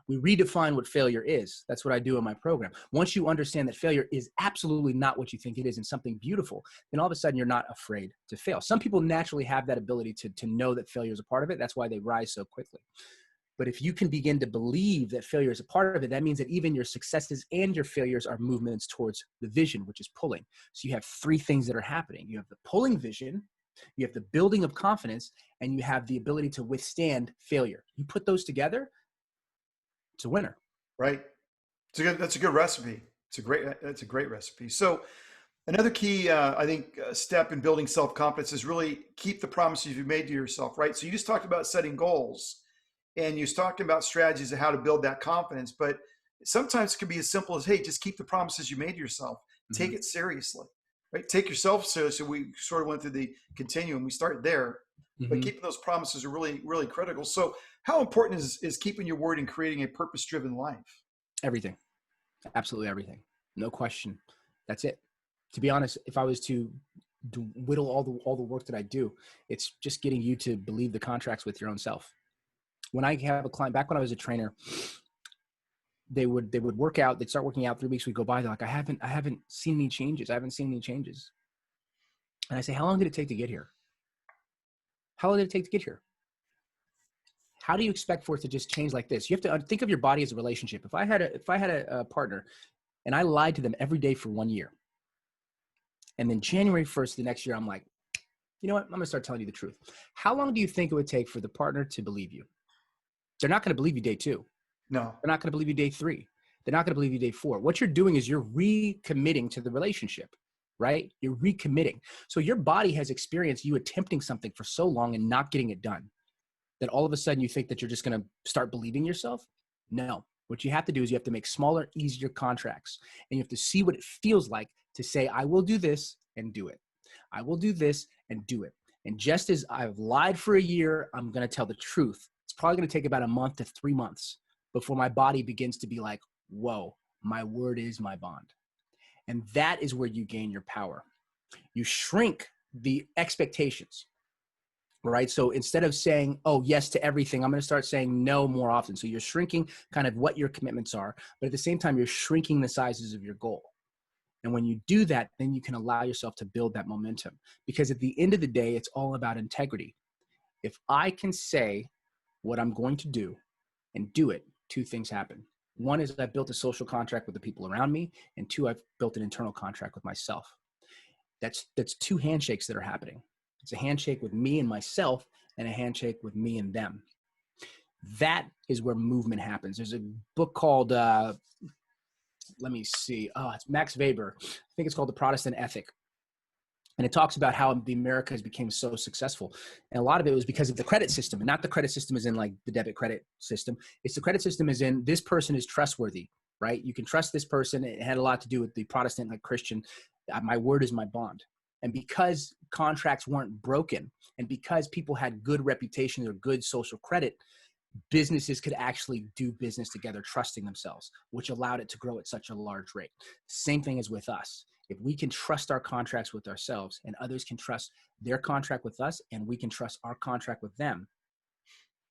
We redefine what failure is. That's what I do in my program. Once you understand that failure is absolutely not what you think it is and something beautiful, then all of a sudden you're not afraid to fail. Some people naturally have that ability to know that failure is a part of it. That's why they rise so quickly. But if you can begin to believe that failure is a part of it, that means that even your successes and your failures are movements towards the vision, which is pulling. So you have 3 things that are happening. You have the pulling vision, you have the building of confidence, and you have the ability to withstand failure. You put those together, it's a winner. Right. That's a good recipe. That's a great recipe. So another key, I think, step in building self-confidence is really keep the promises you've made to yourself, right? So you just talked about setting goals, and you're talking about strategies of how to build that confidence, but sometimes it can be as simple as, hey, just keep the promises you made to yourself. Mm-hmm. Take it seriously, right? Take yourself seriously. We sort of went through the continuum. We start there, but Mm-hmm. keeping those promises are really, really critical. So how important is keeping your word and creating a purpose-driven life? Everything. Absolutely everything. No question. That's it. To be honest, if I was to whittle all the work that I do, it's just getting you to believe the contracts with your own self. When I have a client, back when I was a trainer, they would work out, they'd start working out, 3 weeks would go by, they're like, I haven't seen any changes. I haven't seen any changes. And I say, how long did it take to get here? How long did it take to get here? How do you expect for it to just change like this? You have to think of your body as a relationship. If I had a partner and I lied to them every day for 1 year, and then January 1st, the next year, I'm like, you know what? I'm going to start telling you the truth. How long do you think it would take for the partner to believe you? They're not going to believe you day 2. No. They're not going to believe you day 3. They're not going to believe you day 4. What you're doing is you're recommitting to the relationship, right? You're recommitting. So your body has experienced you attempting something for so long and not getting it done that all of a sudden you think that you're just going to start believing yourself. No. What you have to do is you have to make smaller, easier contracts, and you have to see what it feels like to say, I will do this and do it. I will do this and do it. And just as I've lied for a year, I'm going to tell the truth. It's probably going to take about a month to 3 months before my body begins to be like, whoa, my word is my bond. And that is where you gain your power. You shrink the expectations, right? So instead of saying, oh, yes to everything, I'm going to start saying no more often. So you're shrinking kind of what your commitments are, but at the same time, you're shrinking the sizes of your goal. And when you do that, then you can allow yourself to build that momentum. Because at the end of the day, it's all about integrity. If I can say what I'm going to do and do it, 2 things happen. One is I've built a social contract with the people around me, and 2, I've built an internal contract with myself. That's 2 handshakes that are happening. It's a handshake with me and myself, and a handshake with me and them. That is where movement happens. There's a book called, let me see. Oh, it's Max Weber. I think it's called The Protestant Ethic. And it talks about how the Americas became so successful. And a lot of it was because of the credit system, and not the credit system as in like the debit credit system. It's the credit system as in this person is trustworthy, right? You can trust this person. It had a lot to do with the Protestant, like Christian, my word is my bond. And because contracts weren't broken, and because people had good reputations or good social credit, businesses could actually do business together, trusting themselves, which allowed it to grow at such a large rate. Same thing as with us. If we can trust our contracts with ourselves, and others can trust their contract with us, and we can trust our contract with them,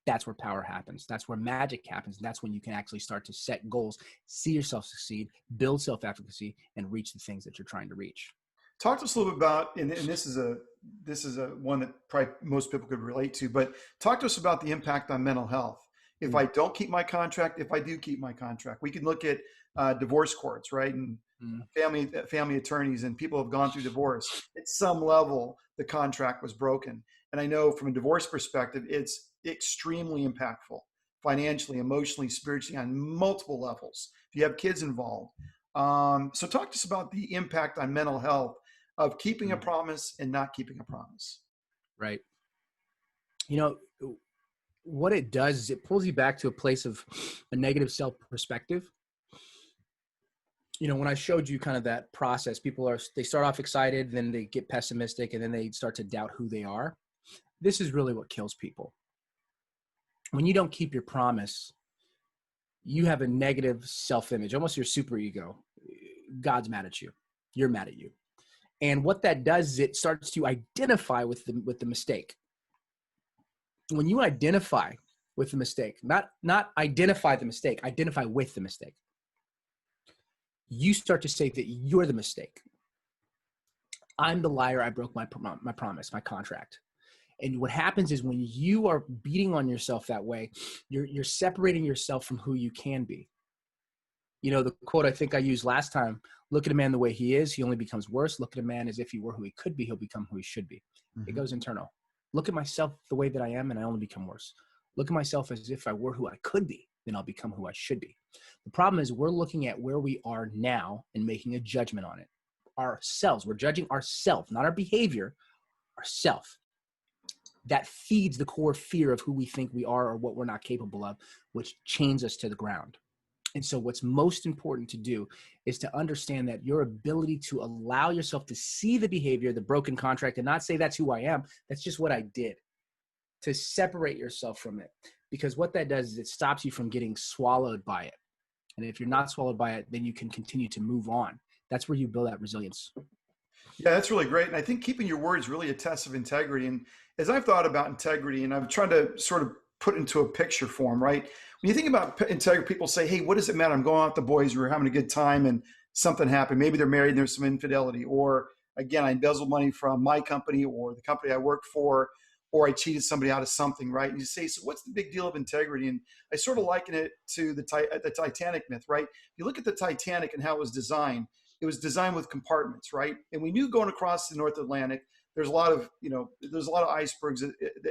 that's where power happens. That's where magic happens. And that's when you can actually start to set goals, see yourself succeed, build self-efficacy, and reach the things that you're trying to reach. Talk to us a little bit about, and this is a one that probably most people could relate to, but talk to us about the impact on mental health. If I don't keep my contract, if I do keep my contract, we can look at divorce courts, right? And family attorneys, and people have gone through divorce. At some level, the contract was broken. And I know from a divorce perspective, it's extremely impactful financially, emotionally, spiritually, on multiple levels. If you have kids involved. So talk to us about the impact on mental health of keeping a promise and not keeping a promise. Right. You know, what it does is it pulls you back to a place of a negative self-perspective. You know, when I showed you kind of that process, they start off excited, then they get pessimistic, and then they start to doubt who they are. This is really what kills people. When you don't keep your promise, you have a negative self-image, almost your superego. God's mad at you. You're mad at you. And what that does is it starts to identify with the mistake. When you identify with the mistake, not identify the mistake, identify with the mistake, you start to say that you're the mistake. I'm the liar. I broke my promise, my contract. And what happens is when you are beating on yourself that way, you're separating yourself from who you can be. You know, the quote I think I used last time, look at a man the way he is, he only becomes worse. Look at a man as if he were who he could be, he'll become who he should be. Mm-hmm. It goes internal. Look at myself the way that I am, and I only become worse. Look at myself as if I were who I could be, then I'll become who I should be. The problem is we're looking at where we are now and making a judgment on it. Ourselves, we're judging ourselves, not our behavior, ourself. That feeds the core fear of who we think we are or what we're not capable of, which chains us to the ground. And so what's most important to do is to understand that your ability to allow yourself to see the behavior, the broken contract, and not say that's who I am, that's just what I did, to separate yourself from it. Because what that does is it stops you from getting swallowed by it. And if you're not swallowed by it, then you can continue to move on. That's where you build that resilience. Yeah, that's really great. And I think keeping your word is really a test of integrity. And as I've thought about integrity, and I've tried to sort of put into a picture form, right? When you think about integrity, people say, hey, what does it matter? I'm going out with the boys, we're having a good time, and something happened. Maybe they're married and there's some infidelity. Or again, I embezzled money from my company or the company I work for, or I cheated somebody out of something, right? And you say, so what's the big deal of integrity? And I sort of liken it to the Titanic myth, right? If you look at the Titanic and how it was designed with compartments, right? And we knew going across the North Atlantic, there's a lot of, there's a lot of icebergs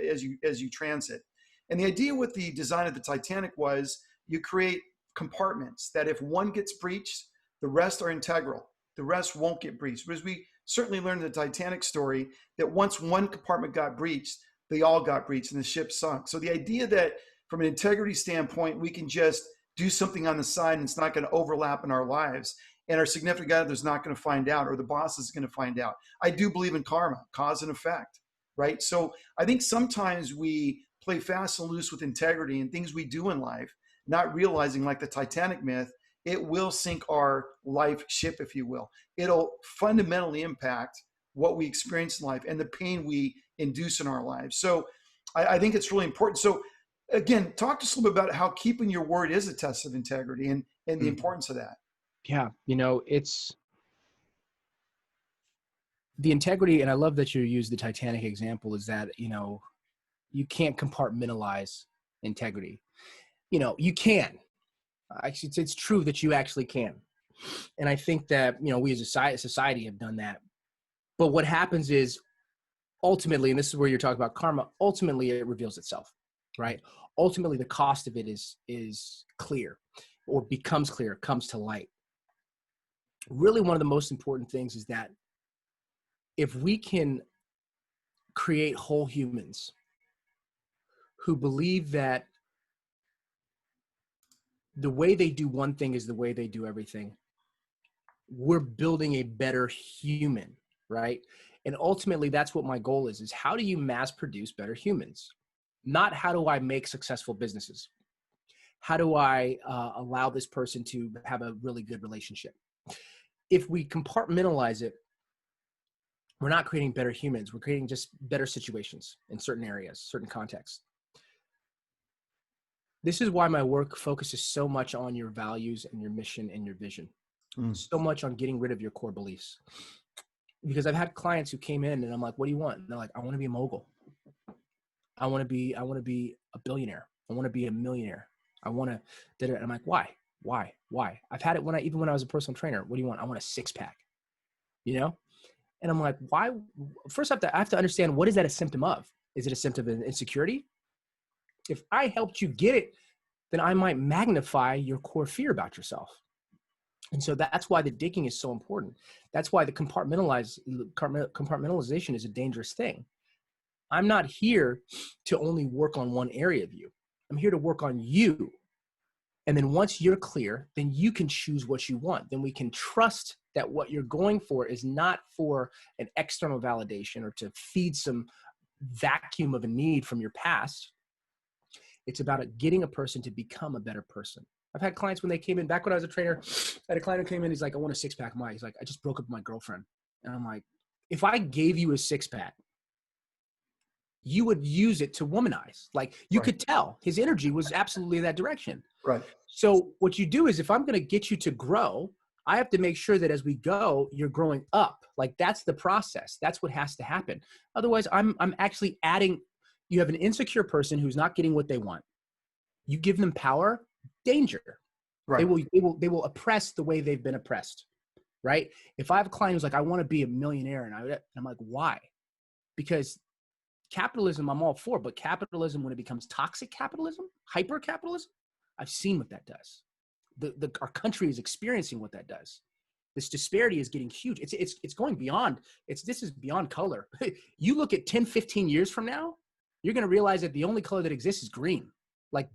as you transit. And the idea with the design of the Titanic was you create compartments that if one gets breached, the rest are integral. The rest won't get breached. But as we certainly learned in the Titanic story, that once one compartment got breached, they all got breached and the ship sunk. So the idea that from an integrity standpoint, we can just do something on the side and it's not going to overlap in our lives, and our significant other is not going to find out, or the boss is going to find out. I do believe in karma, cause and effect, right? So I think sometimes we play fast and loose with integrity and things we do in life, not realizing, like the Titanic myth, it will sink our life ship, if you will. It'll fundamentally impact what we experience in life and the pain we induce in our lives. So I think it's really important. So again, talk to us a little bit about how keeping your word is a test of integrity and the importance of that. Yeah, it's the integrity, and I love that you use the Titanic example, is that, you can't compartmentalize integrity. You can. Actually, it's true that you actually can. And I think that, we as a society have done that. But what happens is ultimately, and this is where you're talking about karma, ultimately it reveals itself, right? Ultimately, the cost of it is clear, or becomes clear, comes to light. Really, one of the most important things is that if we can create whole humans who believe that the way they do one thing is the way they do everything, we're building a better human, right? And ultimately, that's what my goal is how do you mass produce better humans? Not how do I make successful businesses? How do I allow this person to have a really good relationship? If we compartmentalize it, we're not creating better humans. We're creating just better situations in certain areas, certain contexts. This is why my work focuses so much on your values and your mission and your vision. So much on getting rid of your core beliefs. Because I've had clients who came in and I'm like, what do you want? And they're like, I want to be a mogul. I want to be a billionaire. I want to be a millionaire. I want to, and I'm like, why? I've had it even when I was a personal trainer. What do you want? I want a six-pack, And I'm like, why? First, I have to understand, what is that a symptom of? Is it a symptom of insecurity? If I helped you get it, then I might magnify your core fear about yourself. And so that's why the digging is so important. That's why the compartmentalization is a dangerous thing. I'm not here to only work on one area of you. I'm here to work on you. And then once you're clear, then you can choose what you want. Then we can trust that what you're going for is not for an external validation or to feed some vacuum of a need from your past. It's about getting a person to become a better person. I've had clients when they came in, back when I was a trainer, I had a client who came in, he's like, I want a six-pack, Mike. He's like, I just broke up with my girlfriend. And I'm like, if I gave you a six-pack, you would use it to womanize. Like, you could tell his energy was absolutely in that direction. Right. So what you do is, if I'm going to get you to grow, I have to make sure that as we go, you're growing up. Like, that's the process. That's what has to happen. Otherwise, I'm actually adding. You have an insecure person who's not getting what they want. You give them power, danger. Right. They will oppress the way they've been oppressed. Right. If I have a client who's like, I want to be a millionaire, and I'm like, why? Because capitalism, I'm all for, but capitalism, when it becomes toxic capitalism, hyper capitalism, I've seen what that does. our country is experiencing what that does. This disparity is getting huge. It's going beyond, this is beyond color. You look at 10, 15 years from now, you're going to realize that the only color that exists is green. Like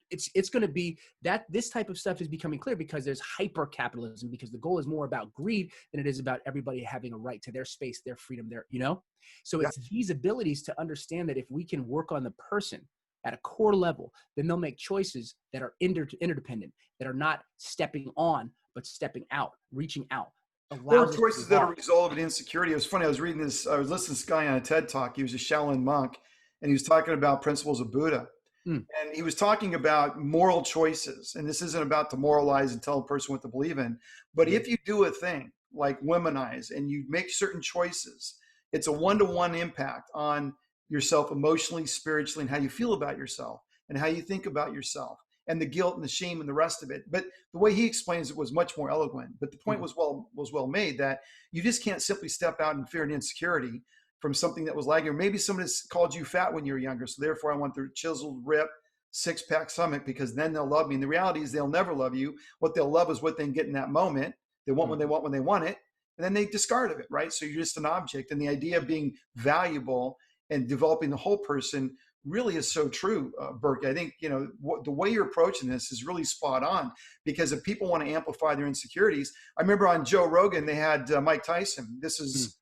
it's going to be that this type of stuff is becoming clear because there's hyper capitalism, because the goal is more about greed than it is about everybody having a right to their space, their freedom, so it's these abilities to understand that if we can work on the person at a core level, then they'll make choices that are interdependent, that are not stepping on, but stepping out, reaching out. Or choices that are a result of an insecurity. It was funny. I was listening to this guy on a TED Talk. He was a Shaolin monk, and he was talking about principles of Buddha. And he was talking about moral choices. And this isn't about to moralize and tell a person what to believe in. But if you do a thing like womanize and you make certain choices, it's a one-to-one impact on yourself emotionally, spiritually, and how you feel about yourself and how you think about yourself, and the guilt and the shame and the rest of it. But the way he explains it was much more eloquent. But the point was well made, that you just can't simply step out in fear and insecurity from something that was lagging. Or maybe somebody's called you fat when you were younger, so therefore I want their chiseled, ripped, six-pack stomach because then they'll love me. And the reality is they'll never love you. What they'll love is what they can get in that moment. They want when they want it, and then they discard of it, right? So you're just an object. And the idea of being valuable and developing the whole person really is so true, Berke. I think, the way you're approaching this is really spot on, because if people want to amplify their insecurities, I remember on Joe Rogan, they had Mike Tyson. This is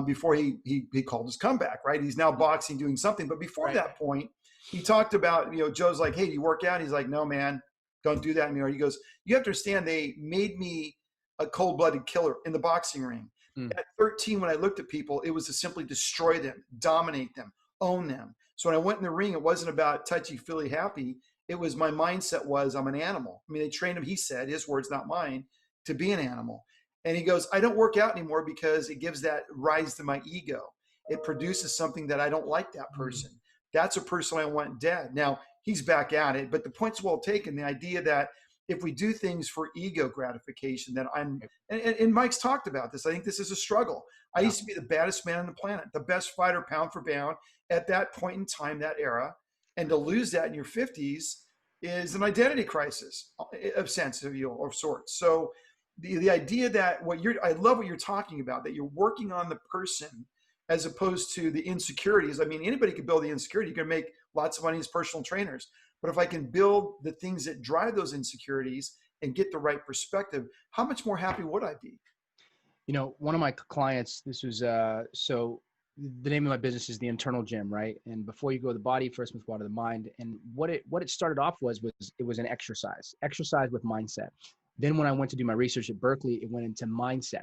before he called his comeback, right? He's now boxing, doing something. But before that point, he talked about, Joe's like, hey, do you work out? He's like, no, man, don't do that anymore. He goes, you have to understand, they made me a cold-blooded killer in the boxing ring. At 13, when I looked at people, it was to simply destroy them, dominate them, own them. So when I went in the ring, it wasn't about touchy-feely happy. It was, my mindset was, I'm an animal. I mean, they trained him, he said, his words, not mine, to be an animal. And he goes, I don't work out anymore because it gives that rise to my ego. It produces something that I don't like that person. That's a person I want dead. Now, he's back at it, but the point's well taken. The idea that if we do things for ego gratification, then and Mike's talked about this. I think this is a struggle. I used to be the baddest man on the planet, the best fighter pound for pound at that point in time, that era. And to lose that in your 50s is an identity crisis of sense of you of sorts. So the idea that I love what you're talking about, that you're working on the person as opposed to the insecurities. I mean, anybody can build the insecurity. You can make lots of money as personal trainers. But if I can build the things that drive those insecurities and get the right perspective, how much more happy would I be? One of my clients, this was, so the name of my business is The Internal Gym, right? And before you go to the body, first must water the mind. And what it started off was it was an exercise with mindset. Then when I went to do my research at Berkeley, it went into mindset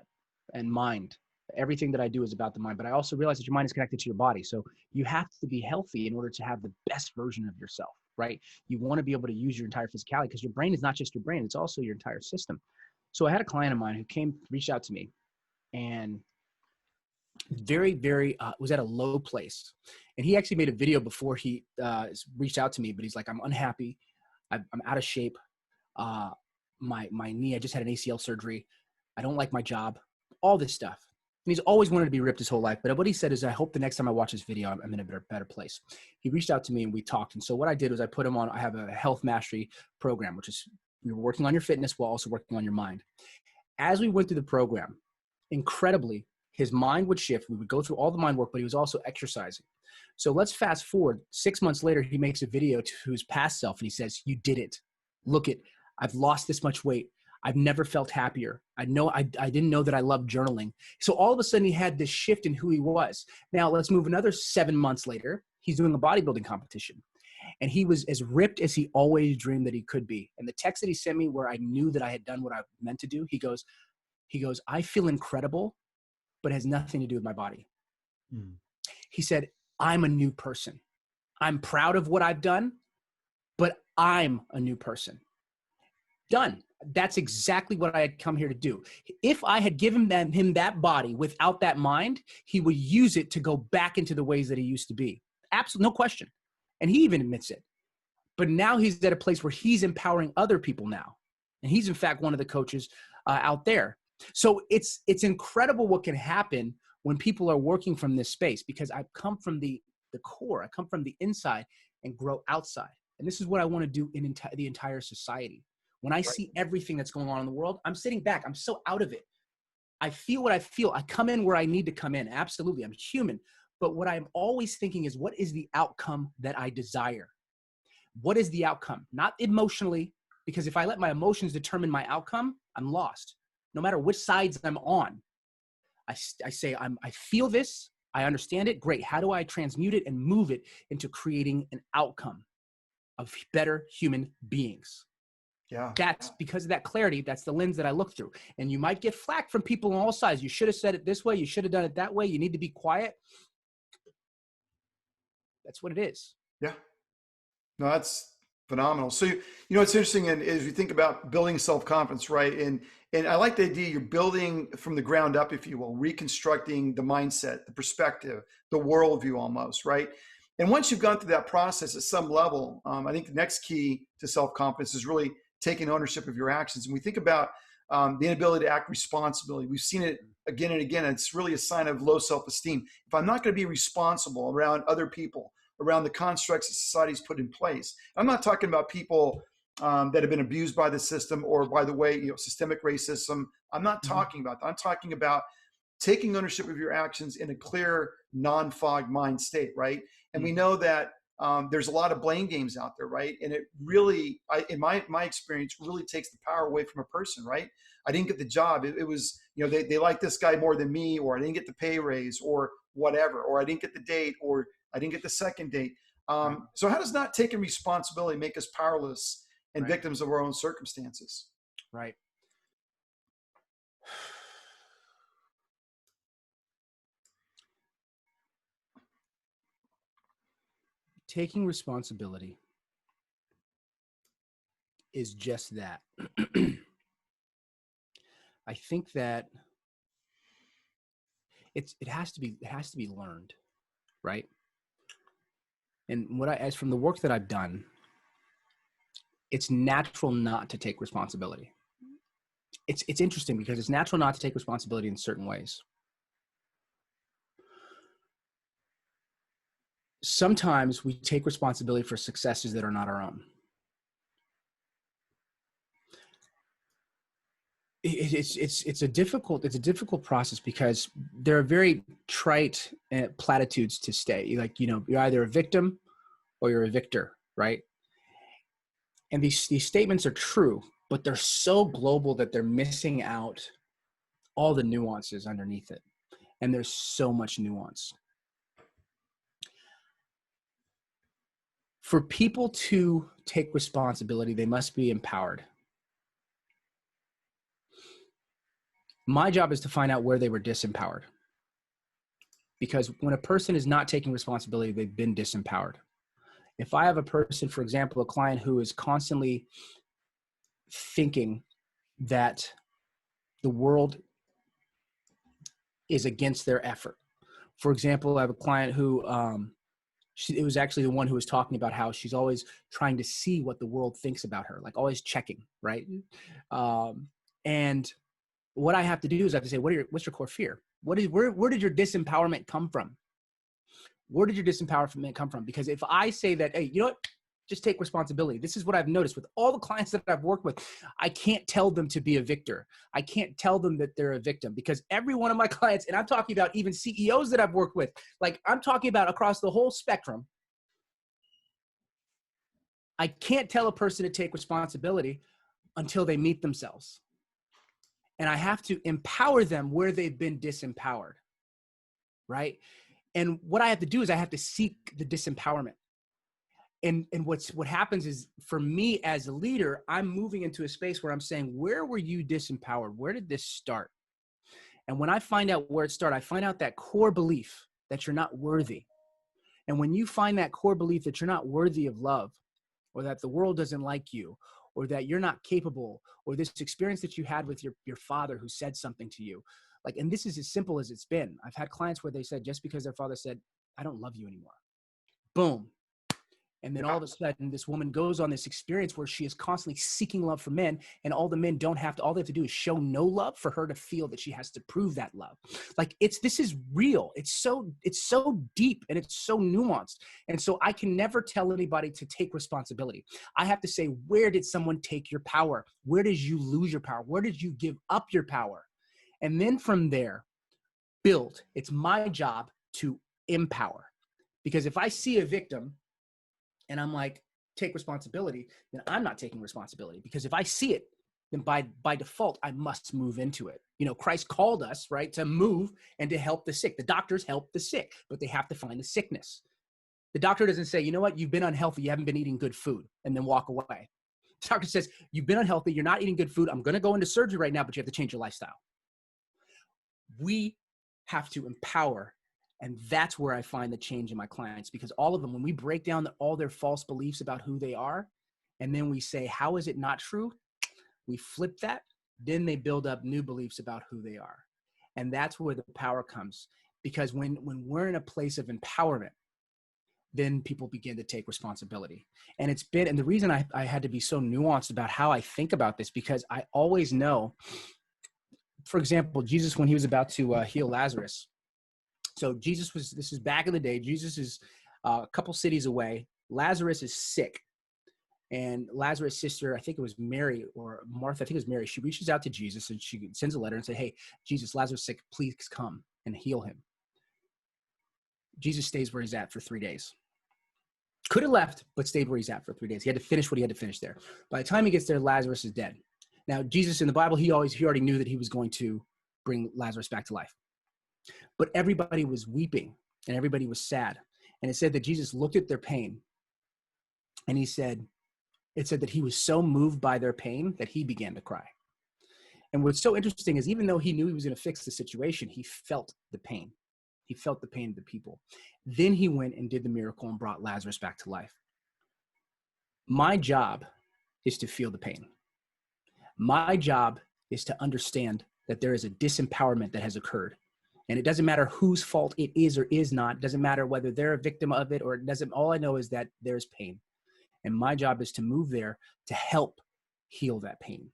and mind. Everything that I do is about the mind, but I also realized that your mind is connected to your body. So you have to be healthy in order to have the best version of yourself, right? You want to be able to use your entire physicality, because your brain is not just your brain, it's also your entire system. So I had a client of mine who reached out to me, and very, very, was at a low place. And he actually made a video before he reached out to me, but he's like, I'm unhappy. I'm out of shape. My knee, I just had an ACL surgery. I don't like my job, all this stuff. And he's always wanted to be ripped his whole life. But what he said is, I hope the next time I watch this video, I'm in a better place. He reached out to me and we talked. And so what I did was I put him on, I have a health mastery program, which is you're working on your fitness while also working on your mind. As we went through the program, incredibly, his mind would shift. We would go through all the mind work, but he was also exercising. So let's fast forward. 6 months later, he makes a video to his past self and he says, you did it. Look it, I've lost this much weight. I've never felt happier. I didn't know that I loved journaling. So all of a sudden he had this shift in who he was. Now let's move another 7 months later. He's doing a bodybuilding competition and he was as ripped as he always dreamed that he could be. And the text that he sent me, where I knew that I had done what I meant to do, he goes, I feel incredible, but it has nothing to do with my body. He said, I'm a new person. I'm proud of what I've done, but I'm a new person. Done. That's exactly what I had come here to do. If I had given him that body without that mind, he would use it to go back into the ways that he used to be. Absolutely, no question. And he even admits it. But now he's at a place where he's empowering other people now. And he's in fact one of the coaches out there. So it's incredible what can happen when people are working from this space, because I've come from the core. I come from the inside and grow outside. And this is what I want to do in the entire society. When I see everything that's going on in the world, I'm sitting back. I'm so out of it. I feel what I feel. I come in where I need to come in. Absolutely. I'm human. But what I'm always thinking is, what is the outcome that I desire? What is the outcome? Not emotionally, because if I let my emotions determine my outcome, I'm lost. No matter which sides I'm on, I say, I feel this. I understand it. Great. How do I transmute it and move it into creating an outcome of better human beings? Yeah. That's because of that clarity. That's the lens that I look through. And you might get flack from people on all sides. You should have said it this way. You should have done it that way. You need to be quiet. That's what it is. Yeah. No, that's phenomenal. So, it's interesting, and as you think about building self-confidence, right? And I like the idea you're building from the ground up, if you will, reconstructing the mindset, the perspective, the worldview almost, right? And once you've gone through that process at some level, I think the next key to self-confidence is really taking ownership of your actions. And we think about the inability to act responsibly. We've seen it again and again. It's really a sign of low self-esteem. If I'm not going to be responsible around other people, around the constructs that society's put in place. I'm not talking about people that have been abused by the system or, by the way, systemic racism. I'm not talking about that. I'm talking about taking ownership of your actions in a clear, non-fog mind state, right? And we know that there's a lot of blame games out there, right? And it really, in my experience, really takes the power away from a person, right? I didn't get the job. It was, they like this guy more than me, or I didn't get the pay raise, or whatever, or I didn't get the date, or I didn't get the second date. So how does not taking responsibility make us powerless and victims of our own circumstances? Right. Taking responsibility is just that. I think that it has to be learned, right? And as from the work that I've done, it's natural not to take responsibility. It's interesting because it's natural not to take responsibility in certain ways. Sometimes we take responsibility for successes that are not our own. It's a difficult process because there are very trite platitudes to stay. Like, you're either a victim or you're a victor, right? And these statements are true, but they're so global that they're missing out all the nuances underneath it. And there's so much nuance. For people to take responsibility, they must be empowered. My job is to find out where they were disempowered. Because when a person is not taking responsibility, they've been disempowered. If I have a person, for example, a client who is constantly thinking that the world is against their effort. For example, I have a client who, it was actually the one who was talking about how she's always trying to see what the world thinks about her, like always checking, right? And what I have to do is I have to say, what's your core fear? Where did your disempowerment come from? Where did your disempowerment come from? Because if I say that, hey, you know what? Just take responsibility. This is what I've noticed with all the clients that I've worked with. I can't tell them to be a victor. I can't tell them that they're a victim, because every one of my clients, and I'm talking about even CEOs that I've worked with, like I'm talking about across the whole spectrum. I can't tell a person to take responsibility until they meet themselves. And I have to empower them where they've been disempowered, right? And what I have to do is I have to seek the disempowerment. And what happens is, for me as a leader, I'm moving into a space where I'm saying, where were you disempowered? Where did this start? And when I find out where it started, I find out that core belief that you're not worthy. And when you find that core belief that you're not worthy of love, or that the world doesn't like you, or that you're not capable, or this experience that you had with your father who said something to you, like, and this is as simple as it's been. I've had clients where they said, just because their father said, I don't love you anymore. Boom. And then all of a sudden, this woman goes on this experience where she is constantly seeking love from men, and all the men don't have to, all they have to do is show no love for her to feel that she has to prove that love. Like this is real. It's so deep and it's so nuanced. And so I can never tell anybody to take responsibility. I have to say, where did someone take your power? Where did you lose your power? Where did you give up your power? And then from there, build. It's my job to empower. Because if I see a victim and I'm like, take responsibility, then I'm not taking responsibility. Because if I see it, then by default, I must move into it. You know, Christ called us, right, to move and to help the sick. The doctors help the sick, but they have to find the sickness. The doctor doesn't say, you know what, you've been unhealthy, you haven't been eating good food, and then walk away. The doctor says, you've been unhealthy, you're not eating good food, I'm going to go into surgery right now, but you have to change your lifestyle. We have to empower. And that's where I find the change in my clients, because all of them, when we break down all their false beliefs about who they are, and then we say, how is it not true? We flip that, then they build up new beliefs about who they are. And that's where the power comes. Because when we're in a place of empowerment, then people begin to take responsibility. And the reason I had to be so nuanced about how I think about this, because I always know, for example, Jesus, when he was about to heal Lazarus. So this is back in the day. Jesus is a couple cities away. Lazarus is sick. And Lazarus' sister, I think it was Mary or Martha, I think it was Mary. She reaches out to Jesus and she sends a letter and says, hey, Jesus, Lazarus is sick. Please come and heal him. Jesus stays where he's at for 3 days. Could have left, but stayed where he's at for 3 days. He had to finish what he had to finish there. By the time he gets there, Lazarus is dead. Now, Jesus in the Bible, he already knew that he was going to bring Lazarus back to life. But everybody was weeping and everybody was sad. And it said that Jesus looked at their pain and it said that he was so moved by their pain that he began to cry. And what's so interesting is even though he knew he was going to fix the situation, he felt the pain. He felt the pain of the people. Then he went and did the miracle and brought Lazarus back to life. My job is to feel the pain. My job is to understand that there is a disempowerment that has occurred. And it doesn't matter whose fault it is or is not. It doesn't matter whether they're a victim of it or it doesn't. All I know is that there's pain. And my job is to move there to help heal that pain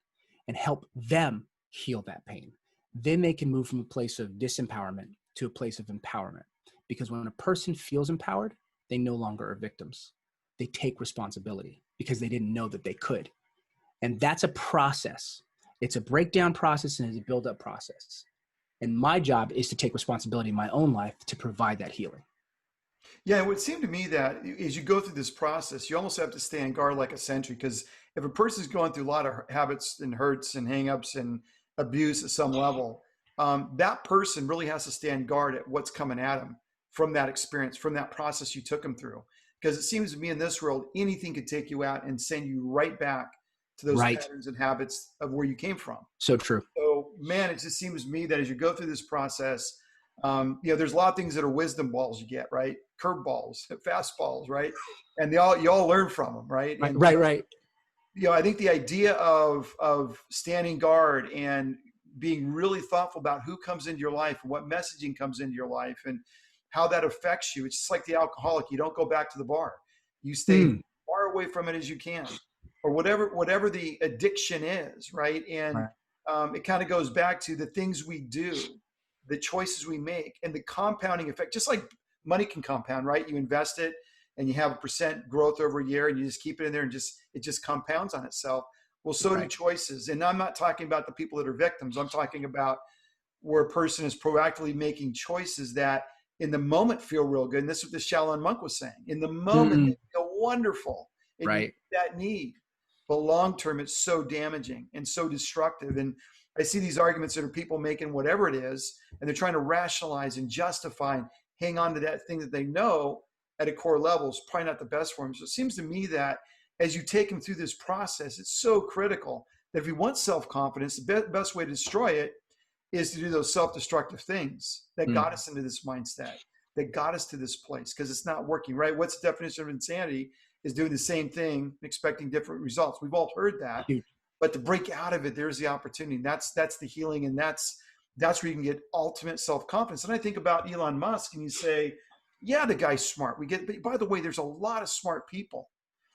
and help them heal that pain. Then they can move from a place of disempowerment to a place of empowerment. Because when a person feels empowered, they no longer are victims. They take responsibility because they didn't know that they could. And that's a process. It's a breakdown process and it's a build-up process. And my job is to take responsibility in my own life to provide that healing. Yeah, it would seem to me that as you go through this process, you almost have to stay on guard like a sentry, because if a person's going through a lot of habits and hurts and hangups and abuse at some level, that person really has to stay on guard at what's coming at them from that experience, from that process you took them through. Because it seems to me in this world, anything could take you out and send you right back to those patterns and habits of where you came from. So true. So, man, it just seems to me that as you go through this process, there's a lot of things that are wisdom balls you get, right? Curve balls, fastballs, right? And you all learn from them, right? And, right. I think the idea of standing guard and being really thoughtful about who comes into your life and what messaging comes into your life and how that affects you. It's just like the alcoholic. You don't go back to the bar. You stay far away from it as you can, or whatever the addiction is, right? And it kind of goes back to the things we do, the choices we make, and the compounding effect. Just like money can compound, right? You invest it and you have a percent growth over a year and you just keep it in there and it just compounds on itself. Well, so do choices. And I'm not talking about the people that are victims. I'm talking about where a person is proactively making choices that in the moment feel real good. And this is what the Shaolin monk was saying. In the moment, they feel wonderful. And you meet that need. But long term, it's so damaging and so destructive. And I see these arguments that are people making whatever it is, and they're trying to rationalize and justify and hang on to that thing that they know at a core level is probably not the best for them. So it seems to me that as you take them through this process, it's so critical that if you want self-confidence, the best way to destroy it is to do those self-destructive things that got us into this mindset, that got us to this place, because it's not working, right? What's the definition of insanity? Is doing the same thing, expecting different results. We've all heard that, but to break out of it, there's the opportunity. That's the healing, and that's where you can get ultimate self-confidence. And I think about Elon Musk, and you say, yeah, the guy's smart. But by the way, there's a lot of smart people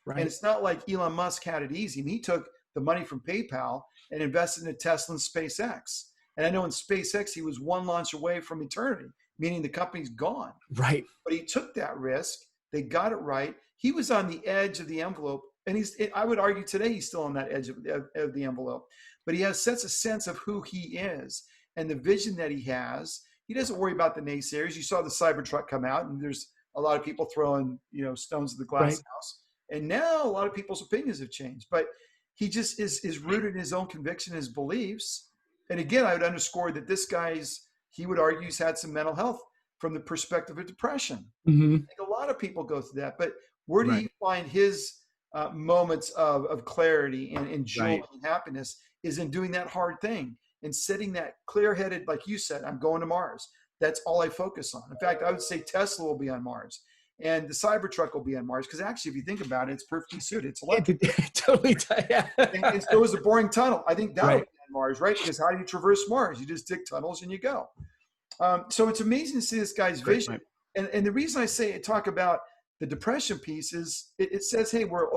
And Right. it's not like Elon Musk had it easy. I mean, he took the money from PayPal and invested in Tesla and SpaceX. And I know in SpaceX, he was one launch away from eternity, meaning the company's gone. Right. But he took that risk. They got it right. He was on the edge of the envelope. And I would argue today, he's still on that edge of the envelope. But he has such a sense of who he is and the vision that he has. He doesn't worry about the naysayers. You saw the Cybertruck come out, and there's a lot of people throwing, stones at the glass Right. house. And now a lot of people's opinions have changed. But he just is rooted in his own conviction, his beliefs. And again, I would underscore that this guy's, he would argue, he's had some mental health from the perspective of depression. Hmm. I think a lot of people go through that. But where do Right. you find his moments of clarity and joy Right. and happiness is in doing that hard thing and setting that clear-headed, like you said, I'm going to Mars. That's all I focus on. In fact, I would say Tesla will be on Mars and the Cybertruck will be on Mars. Because actually, if you think about it, it's perfectly suited. It's electric. Totally. Yeah. And so is a boring tunnel. I think that'll Right. be on Mars, right? Because how do you traverse Mars? You just dig tunnels and you go. So it's amazing to see this guy's Great vision. point. And the reason I talk about the depression piece is it says, hey, we're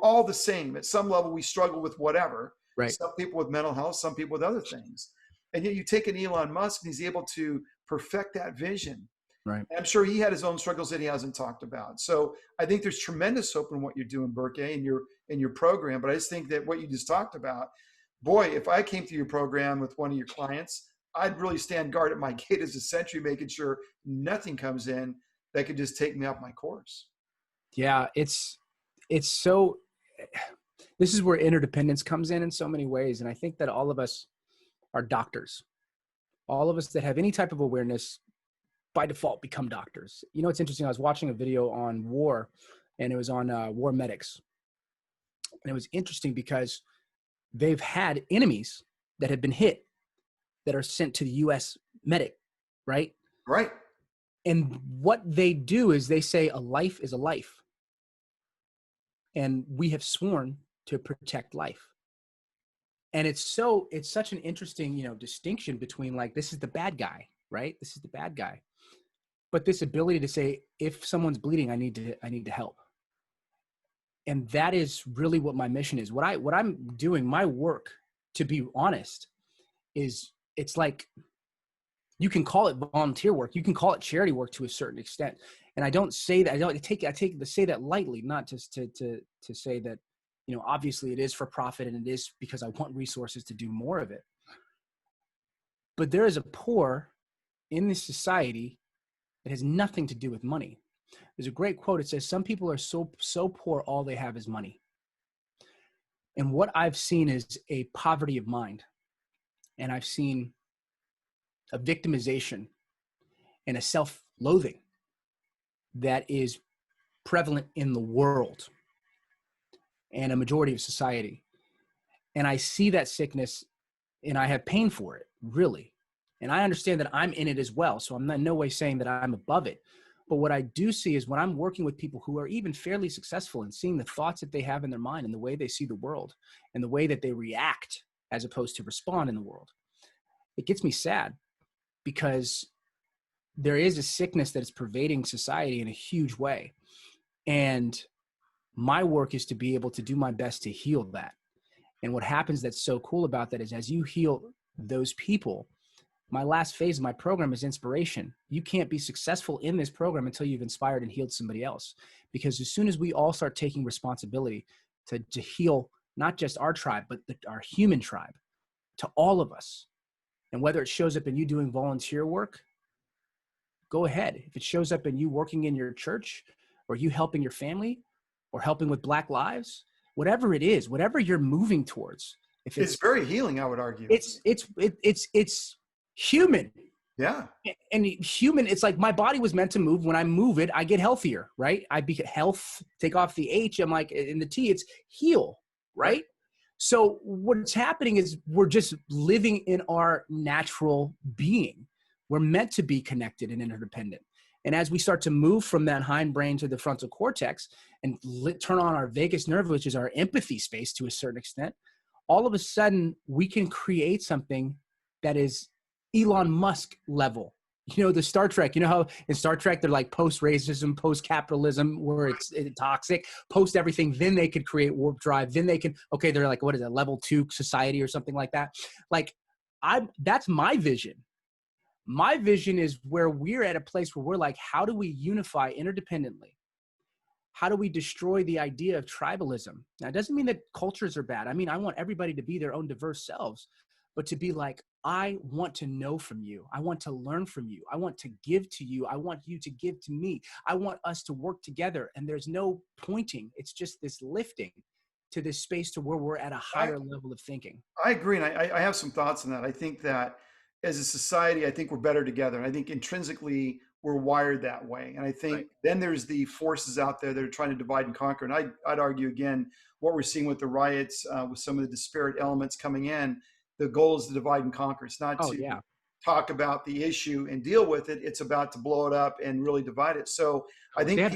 all the same. At some level, we struggle with whatever. Right. Some people with mental health, some people with other things. And yet you take an Elon Musk and he's able to perfect that vision. Right. And I'm sure he had his own struggles that he hasn't talked about. So I think there's tremendous hope in what you're doing, Berke, in your program. But I just think that what you just talked about, boy, if I came to your program with one of your clients, I'd really stand guard at my gate as a sentry, making sure nothing comes in that could just take me off my course. Yeah. It's so, this is where interdependence comes in so many ways. And I think that all of us are doctors. All of us that have any type of awareness by default become doctors. It's interesting. I was watching a video on war, and it was on war medics. And it was interesting because they've had enemies that have been hit that are sent to the U.S. medic, right? Right. And what they do is they say a life is a life. And we have sworn to protect life. And it's such an interesting, distinction between, like, this is the bad guy, right? This is the bad guy. But this ability to say, if someone's bleeding, I need to help. And that is really what my mission is. What I'm doing, my work, to be honest, is, it's like, you can call it volunteer work, you can call it charity work to a certain extent. And I don't say that, I say that lightly, not just to say that, obviously it is for profit and it is because I want resources to do more of it. But there is a poor in this society that has nothing to do with money. There's a great quote. It says, some people are so poor, all they have is money. And what I've seen is a poverty of mind. And I've seen a victimization and a self-loathing that is prevalent in the world and a majority of society. And I see that sickness and I have pain for it, really. And I understand that I'm in it as well. So I'm in no way saying that I'm above it. But what I do see is when I'm working with people who are even fairly successful and seeing the thoughts that they have in their mind and the way they see the world and the way that they react as opposed to respond in the world, it gets me sad, because there is a sickness that is pervading society in a huge way. And my work is to be able to do my best to heal that. And what happens that's so cool about that is, as you heal those people, my last phase of my program is inspiration. You can't be successful in this program until you've inspired and healed somebody else. Because as soon as we all start taking responsibility to heal not just our tribe, but our human tribe, to all of us, and whether it shows up in you doing volunteer work, go ahead. If it shows up in you working in your church, or you helping your family, or helping with Black lives, whatever it is, whatever you're moving towards, if It's very healing, I would argue. it's human. Yeah. And human, it's like my body was meant to move. When I move it, I get healthier, right? I be health, take off the H, I'm like, in the T, it's heal, right? So what's happening is we're just living in our natural being. We're meant to be connected and interdependent. And as we start to move from that hindbrain to the frontal cortex and turn on our vagus nerve, which is our empathy space to a certain extent, all of a sudden we can create something that is Elon Musk level The Star Trek, how in Star Trek they're like post-racism, post-capitalism, where it's toxic, post everything, then they could create warp drive, then they can, okay, they're like, what is it, level 2 society or something like that. Like, that's my vision. My vision is where we're at a place where we're like, how do we unify interdependently? How do we destroy the idea of tribalism? Now, it doesn't mean that cultures are bad. I mean, I want everybody to be their own diverse selves, but to be like, I want to know from you. I want to learn from you. I want to give to you. I want you to give to me. I want us to work together. And there's no pointing. It's just this lifting to this space to where we're at a higher level of thinking. I agree. And I have some thoughts on that. I think that as a society, I think we're better together. And I think intrinsically we're wired that way. And I think then there's the forces out there that are trying to divide and conquer. And I'd argue again, what we're seeing with the riots, with some of the disparate elements coming in, the goal is to divide and conquer. It's not to talk about the issue and deal with it. It's about to blow it up and really divide it. So I think I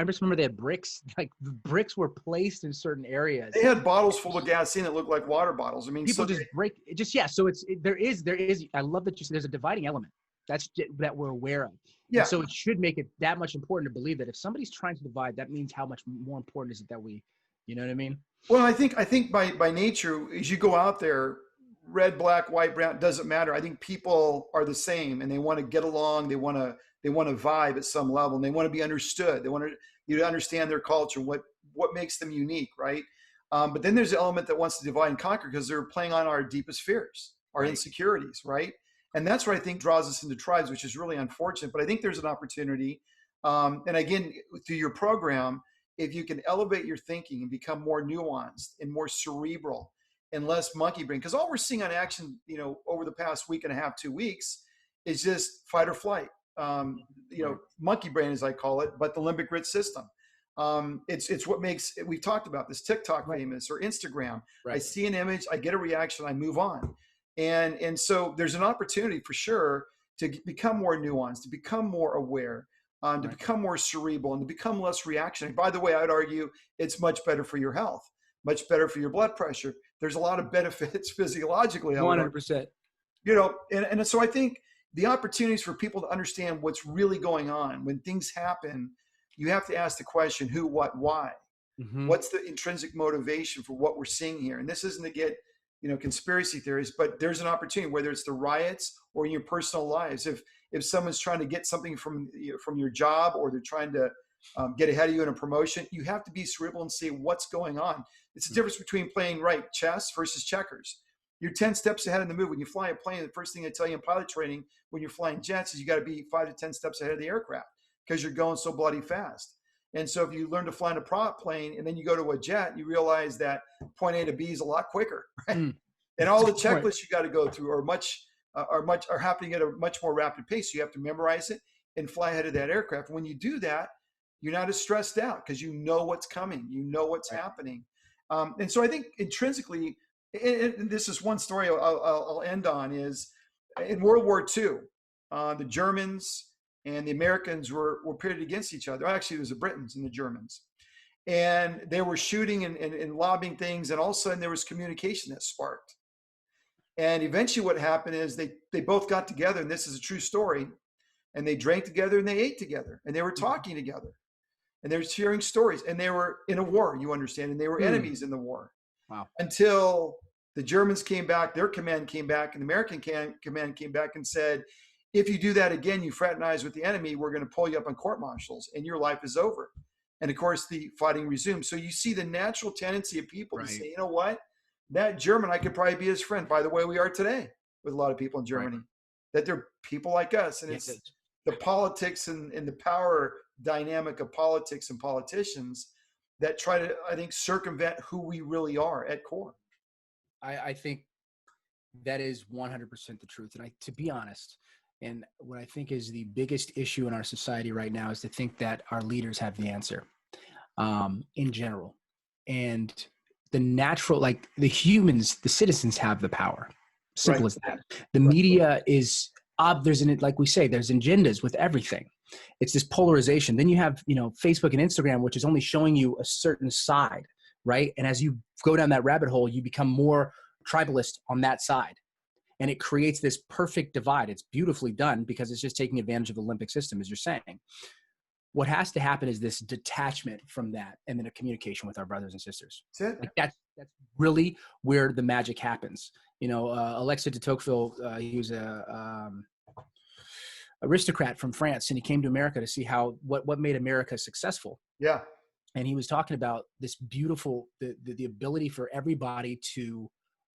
just remember they had bricks. Like the bricks were placed in certain areas. They had bottles full of gasoline that looked like water bottles. I mean, people just break it. Just So there is. I love that you said there's a dividing element that we're aware of. Yeah. And so it should make it that much important to believe that if somebody's trying to divide, that means how much more important is it that we, you know what I mean? Well, I think by nature, as you go out there, red, black, white, brown, doesn't matter. I think people are the same and they want to get along. They want to vibe at some level and they want to be understood. They want you to understand their culture, what makes them unique, right? But then there's an element that wants to divide and conquer because they're playing on our deepest fears, our insecurities, right? And that's what I think draws us into tribes, which is really unfortunate. But I think there's an opportunity. And again, through your program, if you can elevate your thinking and become more nuanced and more cerebral and less monkey brain, because all we're seeing on action, over the past week and a half, 2 weeks, is just fight or flight. Monkey brain, as I call it, but the limbic rich system. It's what makes, we've talked about this, TikTok famous or Instagram. I see an image, I get a reaction, I move on. And so there's an opportunity for sure to become more nuanced, to become more aware, to become more cerebral and to become less reactionary. By the way, I'd argue it's much better for your health, much better for your blood pressure. There's a lot of benefits physiologically. 100%. And so I think the opportunities for people to understand what's really going on when things happen, you have to ask the question, who, what, why? Mm-hmm. What's the intrinsic motivation for what we're seeing here? And this isn't to get, conspiracy theories, but there's an opportunity, whether it's the riots or in your personal lives. If someone's trying to get something from your job or they're trying to get ahead of you in a promotion, you have to be cerebral and see what's going on. It's the difference between playing chess versus checkers. You're 10 steps ahead in the move. When you fly a plane, the first thing they tell you in pilot training when you're flying jets is you got to be 5 to 10 steps ahead of the aircraft because you're going so bloody fast. And so if you learn to fly in a prop plane and then you go to a jet, you realize that point A to B is a lot quicker, right? And all the checklists you got to go through are happening at a much more rapid pace. So you have to memorize it and fly ahead of that aircraft. When you do that, you're not as stressed out because you know what's coming, you know what's happening. And so I think intrinsically, and this is one story I'll end on, is in World War II, the Germans and the Americans were pitted against each other. Actually, it was the Britons and the Germans. And they were shooting and lobbing things, and all of a sudden there was communication that sparked. And eventually what happened is they both got together, and this is a true story, and they drank together and they ate together, and they were talking together, and they were sharing stories, and they were in a war, you understand, and they were enemies in the war. Wow. Until the Germans came back, their command came back, and the American command came back and said, if you do that again, you fraternize with the enemy, we're going to pull you up on court-martials and your life is over. And of course, the fighting resumed. So you see the natural tendency of people to say, you know what, that German, I could probably be his friend. By the way, we are today with a lot of people in Germany, that they're people like us. And it's the politics and the power dynamic of politics and politicians that try to, I think, circumvent who we really are at core. I think that is 100% the truth. And to be honest, and what I think is the biggest issue in our society right now is to think that our leaders have the answer in general. And the natural, like the humans, the citizens have the power. Simple as that. The media is, like we say, there's agendas with everything. It's this polarization. Then you have, Facebook and Instagram, which is only showing you a certain side, right? And as you go down that rabbit hole, you become more tribalist on that side. And it creates this perfect divide. It's beautifully done because it's just taking advantage of the limbic system, as you're saying. What has to happen is this detachment from that, and then a communication with our brothers and sisters. That's it. Like that's really where the magic happens. You know, Alexis de Tocqueville, he was a aristocrat from France, and he came to America to see what made America successful. Yeah. And he was talking about this beautiful the ability for everybody to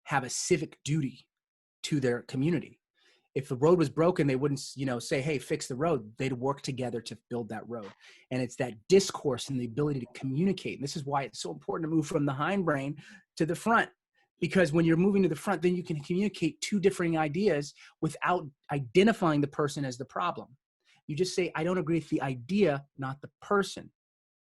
have a civic duty to their community. If the road was broken, they wouldn't, say, hey, fix the road. They'd work together to build that road. And it's that discourse and the ability to communicate. And this is why it's so important to move from the hindbrain to the front, because when you're moving to the front, then you can communicate two differing ideas without identifying the person as the problem. You just say, I don't agree with the idea, not the person.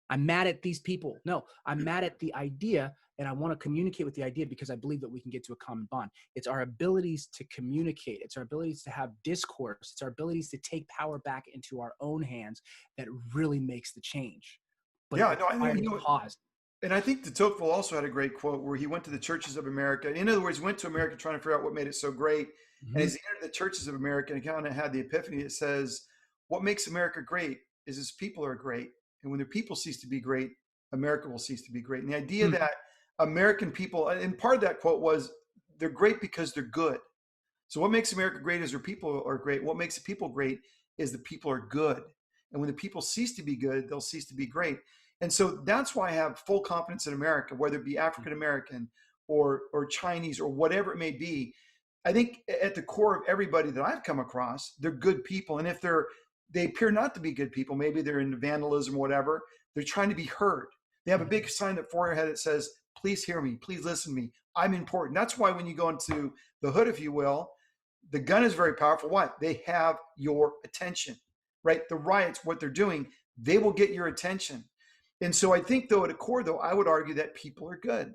I'm mad at these people. No, I'm mad at the idea, and I want to communicate with the idea because I believe that we can get to a common bond. It's our abilities to communicate. It's our abilities to have discourse. It's our abilities to take power back into our own hands that really makes the change. But Yeah, it no, I mean, requires pause. and I think de Tocqueville also had a great quote where he went to the churches of America. In other words, he went to America trying to figure out what made it so great. And Mm-hmm. as he entered the churches of America and kind of had the epiphany, it says, what makes America great is its people are great. And when their people cease to be great, America will cease to be great. And the idea Mm-hmm. that American people, and part of that quote was, they're great because they're good. So what makes America great is their people are great. What makes the people great is the people are good. And when the people cease to be good, they'll cease to be great. And so that's why I have full confidence in America, whether it be African American or Chinese or whatever it may be. I think at the core of everybody that I've come across, they're good people. And if they appear not to be good people, maybe they're into vandalism or whatever, they're trying to be heard. They have a big sign at forehead that says, please hear me, please listen to me. I'm important. That's why when you go into the hood, if you will, the gun is very powerful. Why? They have your attention, right? The riots, what they're doing, they will get your attention. And so I think, though, at a core, though, I would argue that people are good.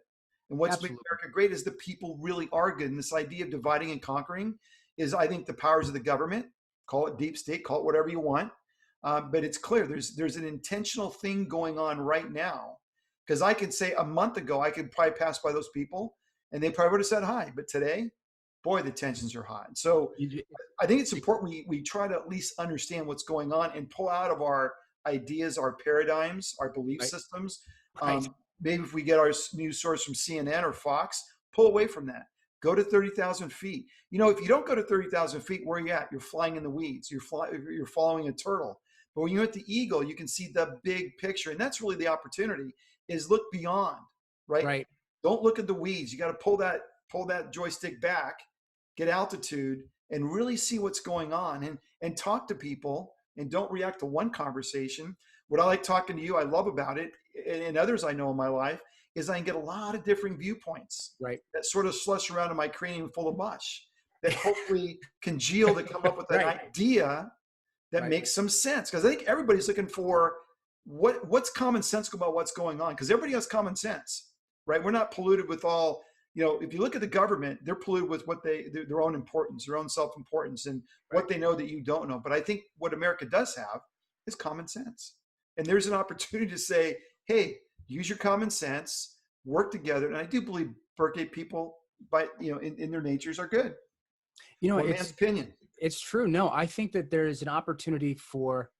And what's made Absolutely. America great is the people really are good. And this idea of dividing and conquering is, I think, the powers of the government. Call it deep state, call it whatever you want. But it's clear there's an intentional thing going on right now. Because I could say a month ago, I could probably pass by those people and they probably would have said hi. But today, boy, the tensions are high. So You- I think it's important we try to at least understand what's going on and pull out of our ideas, our paradigms, our belief Right. systems. Right. Maybe if we get our news source from CNN or Fox, pull away from that. Go to 30,000 feet. If you don't go to 30,000 feet, where are you at? You're flying in the weeds. You're following a turtle. But when you're at the eagle, you can see the big picture. And that's really the opportunity is look beyond, right? Right. Don't look at the weeds. You got to pull that joystick back, get altitude, and really see what's going on and talk to people and don't react to one conversation. What I like talking to you, I love about it, and others I know in my life, is I can get a lot of different viewpoints Right. that sort of slush around in my cranium full of mush that hopefully congeal to come up with an Right. idea that Right. makes some sense. Because I think everybody's looking for what's common sense about what's going on. Because everybody has common sense, right? We're not polluted with all. If you look at the government, they're polluted with what their own importance, their own self-importance, and Right. what they know that you don't know. But I think what America does have is common sense. And there's an opportunity to say, hey, use your common sense, work together. And I do believe Berke people, in their natures, are good. One man's It's opinion. it's true. No, I think that there is an opportunity for.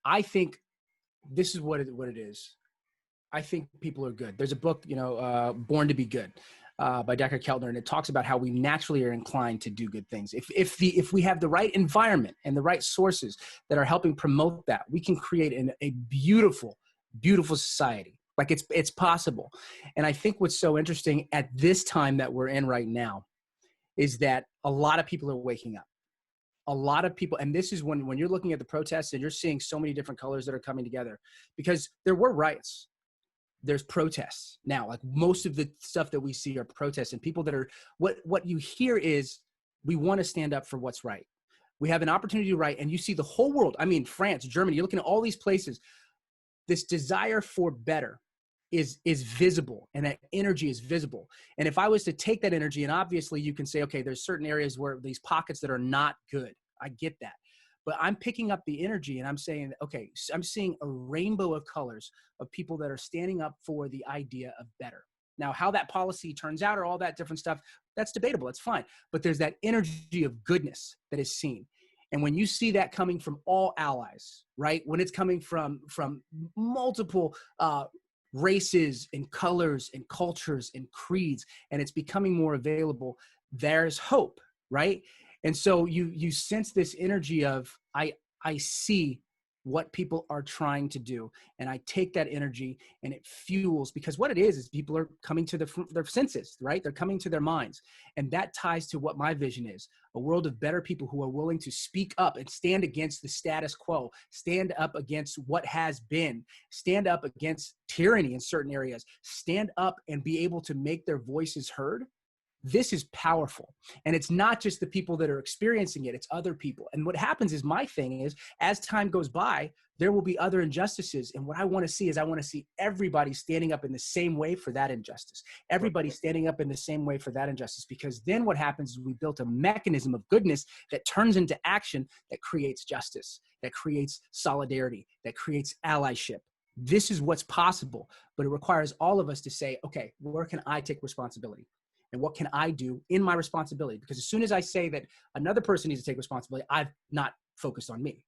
I think this is what it is. I think people are good. There's a book, Born to Be Good, by Dr. Keltner, and it talks about how we naturally are inclined to do good things. If we have the right environment and the right sources that are helping promote that, we can create a beautiful, beautiful society. Like it's possible. And I think what's so interesting at this time that we're in right now is that a lot of people are waking up. A lot of people, and this is when you're looking at the protests and you're seeing so many different colors that are coming together, because there were riots. There's protests now. Like most of the stuff that we see are protests, and people that are what you hear is we want to stand up for what's right. We have an opportunity to write, and you see the whole world. I mean, France, Germany, you're looking at all these places. This desire for better is visible, and that energy is visible. And if I was to take that energy, and obviously you can say, okay, there's certain areas where these pockets that are not good. I get that. But I'm picking up the energy and I'm saying, okay, I'm seeing a rainbow of colors of people that are standing up for the idea of better. Now, how that policy turns out or all that different stuff, that's debatable. That's fine. But there's that energy of goodness that is seen. And when you see that coming from all allies, right? When it's coming from multiple races and colors and cultures and creeds, and it's becoming more available, there's hope, right? And so you sense this energy of I see what people are trying to do, and I take that energy and it fuels, because what it is people are coming to their senses, right? They're coming to their minds, and that ties to what my vision is: a world of better people who are willing to speak up and stand against the status quo, stand up against what has been, stand up against tyranny in certain areas, stand up and be able to make their voices heard. This is powerful. And it's not just the people that are experiencing it, it's other people. And what happens is, my thing is, as time goes by, there will be other injustices. And what I want to see is, I want to see everybody standing up in the same way for that injustice. Everybody standing up in the same way for that injustice. Because then what happens is, we built a mechanism of goodness that turns into action, that creates justice, that creates solidarity, that creates allyship. This is what's possible, but it requires all of us to say, okay, where can I take responsibility? And what can I do in my responsibility? Because as soon as I say that another person needs to take responsibility, I've not focused on me.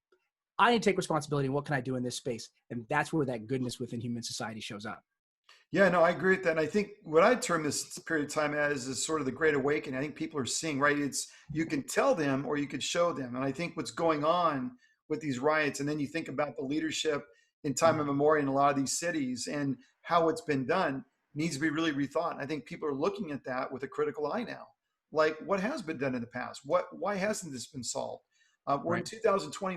I need to take responsibility, and what can I do in this space? And that's where that goodness within human society shows up. Yeah, no, I agree with that. And I think what I term this period of time as is sort of the Great Awakening. I think people are seeing, right? It's, you can tell them or you could show them. And I think what's going on with these riots, and then you think about the leadership in time immemorial in a lot of these cities and how it's been done, needs to be really rethought. I think people are looking at that with a critical eye now. Like, what has been done in the past? Why hasn't this been solved? We're in 2020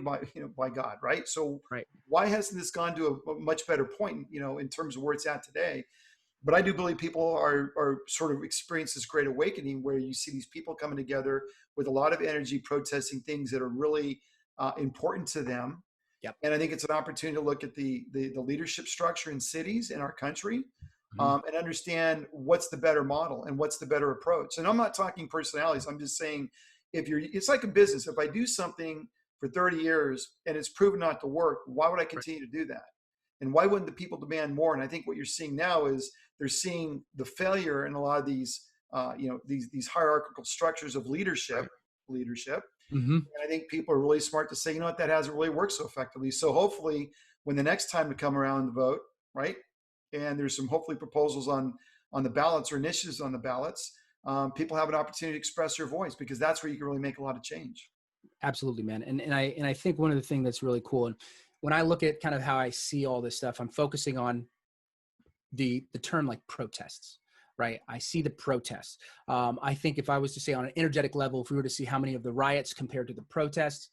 by God, right? So Right. why hasn't this gone to a much better point, in terms of where it's at today? But I do believe people are sort of experience this great awakening where you see these people coming together with a lot of energy, protesting things that are really important to them. Yep. And I think it's an opportunity to look at the leadership structure in cities in our country, and understand what's the better model and what's the better approach. And I'm not talking personalities. I'm just saying, it's like a business. If I do something for 30 years and it's proven not to work, why would I continue to do that? And why wouldn't the people demand more? And I think what you're seeing now is they're seeing the failure in a lot of these, these hierarchical structures of leadership. Mm-hmm. And I think people are really smart to say, that hasn't really worked so effectively. So hopefully, when the next time to come around to vote, right, and there's some hopefully proposals on the ballots or initiatives on the ballots, people have an opportunity to express their voice, because that's where you can really make a lot of change. Absolutely, man. And I think one of the things that's really cool, and when I look at kind of how I see all this stuff, I'm focusing on the term like protests, right? I see the protests. I think if I was to say on an energetic level, if we were to see how many of the riots compared to the protests,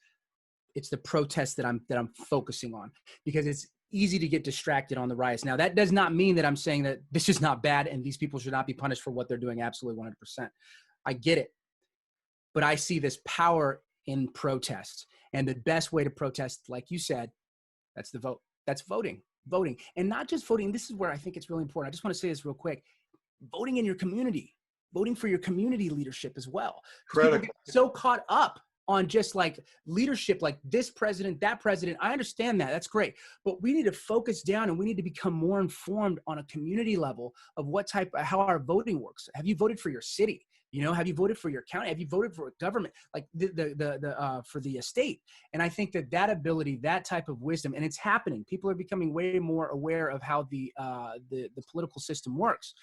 it's the protests that I'm focusing on, because it's easy to get distracted on the riots. Now, that does not mean that I'm saying that this is not bad and these people should not be punished for what they're doing. Absolutely, 100%. I get it. But I see this power in protest. And the best way to protest, like you said, that's the vote. That's voting. And not just voting. This is where I think it's really important. I just want to say this real quick. Voting in your community. Voting for your community leadership as well. People get so caught up on just like leadership, like this president, that president. I understand that. That's great. But we need to focus down, and we need to become more informed on a community level of how our voting works. Have you voted for your city? Have you voted for your county? Have you voted for a government, like for the state? And I think that ability, that type of wisdom, and it's happening. People are becoming way more aware of how the political system works.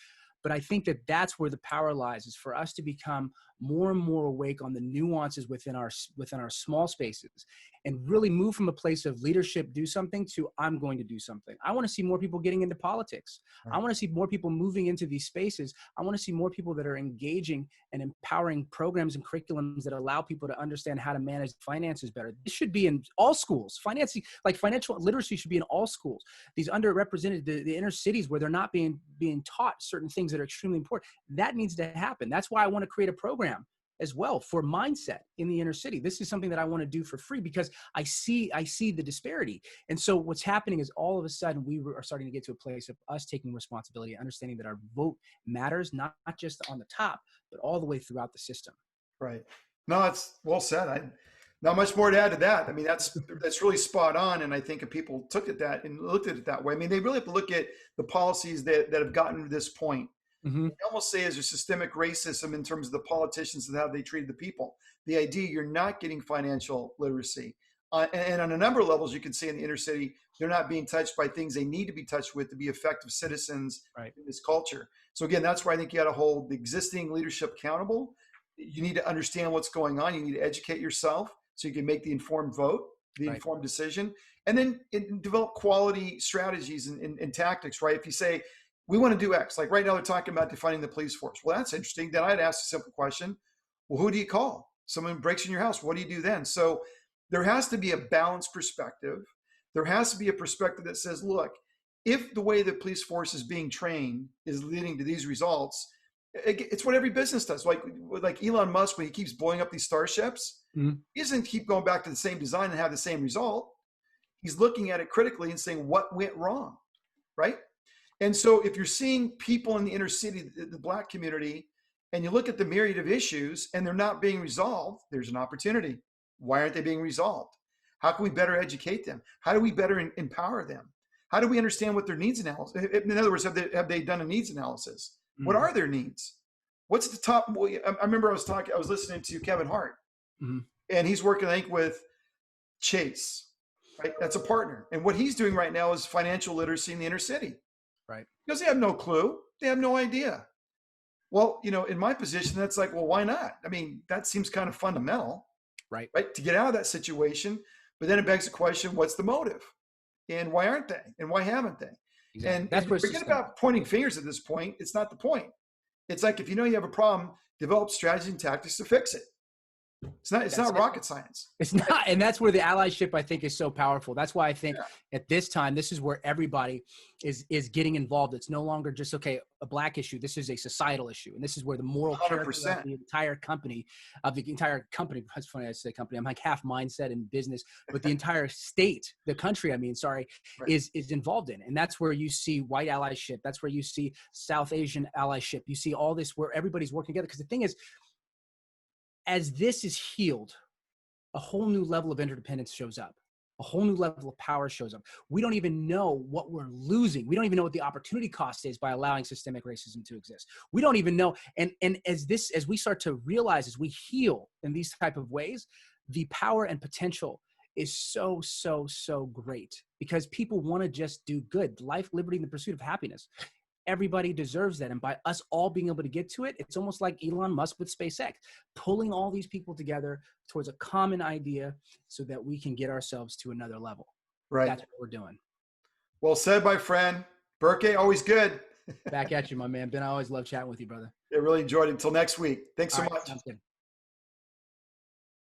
But I think that that's where the power lies, is for us to become more and more awake on the nuances within our small spaces, and really move from a place of leadership, do something, to I'm going to do something. I want to see more people getting into politics. Right. I want to see more people moving into these spaces. I want to see more people that are engaging and empowering programs and curriculums that allow people to understand how to manage finances better. This should be in all schools. Financial literacy should be in all schools. These underrepresented, the inner cities where they're not being taught certain things that are extremely important. That needs to happen. That's why I want to create a program as well for mindset in the inner city. This is something that I want to do for free, because I see the disparity. And so what's happening is, all of a sudden we are starting to get to a place of us taking responsibility, understanding that our vote matters, not just on the top, but all the way throughout the system. Right. No, that's well said. Not much more to add to that. I mean, that's really spot on. And I think if people looked at it that way, I mean, they really have to look at the policies that have gotten to this point. Hmm. I almost say is a systemic racism in terms of the politicians and how they treated the people. The idea you're not getting financial literacy. And on a number of levels, you can see in the inner city, they're not being touched by things they need to be touched with to be effective citizens Right. in this culture. So again, that's where I think you got to hold the existing leadership accountable. You need to understand what's going on. You need to educate yourself so you can make the informed vote, the Right. informed decision, and then develop quality strategies and tactics, right? If you say, we want to do X, like right now they're talking about defining the police force. Well, that's interesting. Then I'd ask a simple question. Well, who do you call? Someone breaks in your house. What do you do then? So there has to be a balanced perspective. There has to be a perspective that says, look, if the way the police force is being trained is leading to these results, it's what every business does. Like Elon Musk, when he keeps blowing up these starships, he doesn't keep going back to the same design and have the same result. He's looking at it critically and saying, what went wrong, right? And so if you're seeing people in the inner city, the Black community, and you look at the myriad of issues and they're not being resolved, there's an opportunity. Why aren't they being resolved? How can we better educate them? How do we better empower them? How do we understand what their needs analysis? In other words, have they done a needs analysis? Mm-hmm. What are their needs? What's the top? I remember I was listening to Kevin Hart, and he's working, I think, with Chase, right? That's a partner. And what he's doing right now is financial literacy in the inner city. Right. Because they have no clue. They have no idea. Well, in my position, that's like, well, why not? I mean, that seems kind of fundamental, right? To get out of that situation. But then it begs the question, what's the motive? And why aren't they? And why haven't they? Exactly. And that's forget about pointing fingers at this point. It's not the point. It's like, if you know you have a problem, develop strategies and tactics to fix it. It's not rocket science. It's not. And that's where the allyship, I think, is so powerful. That's why I think at this time, this is where everybody is getting involved. It's no longer just, okay, a Black issue. This is a societal issue. And this is where the moral character of the entire company, it's funny I say company, I'm like half mindset in business, but the entire state, the country, is involved in. And that's where you see white allyship. That's where you see South Asian allyship. You see all this where everybody's working together. Because the thing is, as this is healed, a whole new level of interdependence shows up. A whole new level of power shows up. We don't even know what we're losing. We don't even know what the opportunity cost is by allowing systemic racism to exist. We don't even know. And as we start to realize, as we heal in these type of ways, the power and potential is so, so, so great, because people want to just do good. Life, liberty, and the pursuit of happiness. Everybody deserves that. And by us all being able to get to it, it's almost like Elon Musk with SpaceX, pulling all these people together towards a common idea so that we can get ourselves to another level. Right. That's what we're doing. Well said, my friend. Berke, always good. Back at you, my man. Ben, I always love chatting with you, brother. I really enjoyed it. Until next week. Thanks so much. Sounds good.